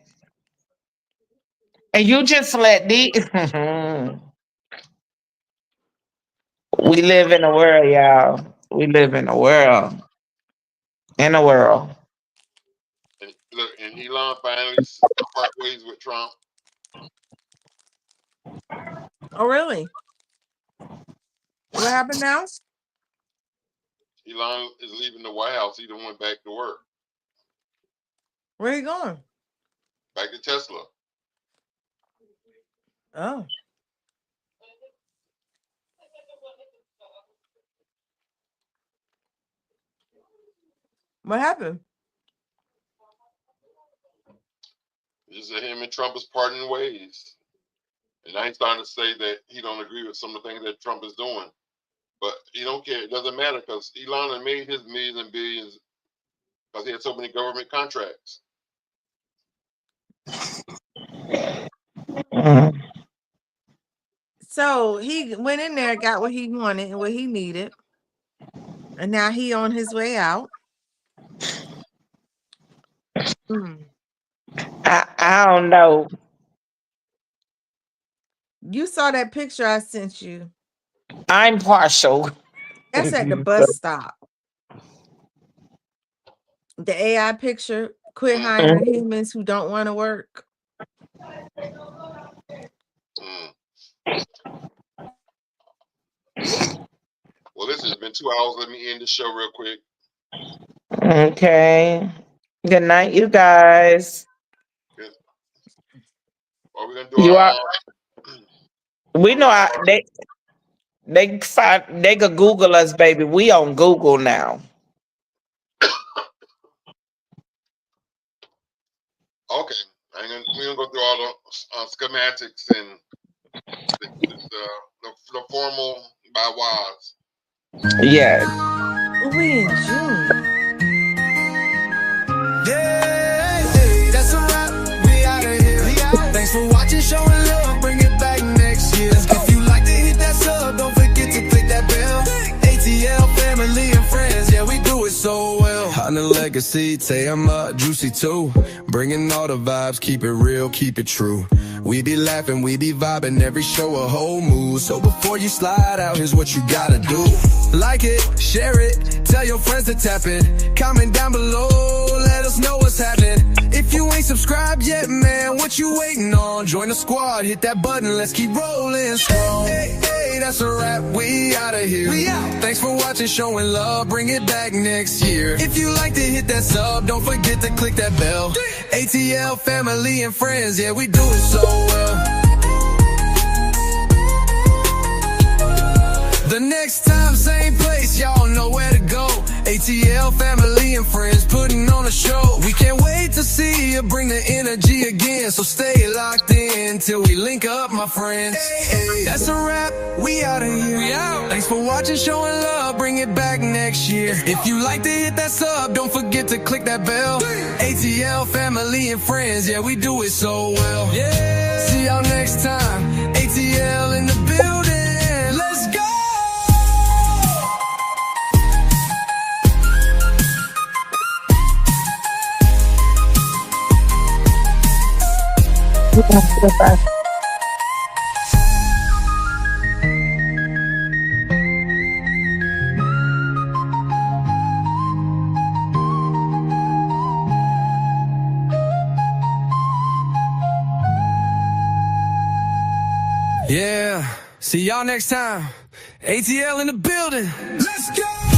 Speaker 7: And you just let these. We live in a world, y'all. We live in a world. In a world.
Speaker 4: And look, and Elon finally part ways with Trump.
Speaker 1: Oh, really? What happened now?
Speaker 4: Elon is leaving the White House. He done went back to work.
Speaker 1: Where you going?
Speaker 4: Back to Tesla.
Speaker 1: Oh. What happened?
Speaker 4: Just that him and Trump is parting ways. And I ain't starting to say that he don't agree with some of the things that Trump is doing. But he don't care. It doesn't matter because Elon had made his millions and billions because he had so many government contracts.
Speaker 1: So he went in there, got what he wanted and what he needed. And now he on his way out.
Speaker 7: I don't know.
Speaker 1: You saw that picture I sent you.
Speaker 7: I'm partial.
Speaker 1: That's at the bus stop. The AI picture, quit hiring humans who don't want to work.
Speaker 4: Well, this has been 2 hours. Let me end the show real quick.
Speaker 7: Okay. Good night, you guys.
Speaker 4: Good. Are we gonna do
Speaker 7: we know they could Google us, baby. We on Google now.
Speaker 4: Okay. We're gonna go through all the schematics and the formal by WAS.
Speaker 7: Yeah.
Speaker 1: We in June.
Speaker 2: Yeah, that's a wrap. We out of here. Thanks for watching, showing love. Bring it back next year. If you like to hit that sub, don't forget to click that bell. ATL family and friends, yeah, we do it so well. On the legacy, say I'm juicy too. Bringing all the vibes, keep it real, keep it true. We be laughing, we be vibing, every show a whole mood. So before you slide out, here's what you gotta do. Like it, share it, tell your friends to tap it. Comment down below, let us know what's happening. If you ain't subscribed yet, man, what you waiting on? Join the squad, hit that button, let's keep rolling strong. Hey, that's a wrap, we outta here. We out. Thanks for watching, showing love, bring it back next year. If you like to hit that sub, don't forget to click that bell. ATL family and friends, yeah, we do it so well. The next time, same place, y'all know where to go. ATL family and friends putting on a show. We can't wait to see you bring the energy again. So stay locked in till we link up, my friends. Hey, that's a wrap, we out of here. We out. Thanks for watching, showing love, bring it back next year. If you like to hit that sub, don't forget to click that bell. ATL family and friends, yeah, we do it so well. Yeah. See y'all next time. ATL in the building. Let's go.
Speaker 7: Goodbye.
Speaker 2: Yeah. See y'all next time. ATL in the building. Let's go!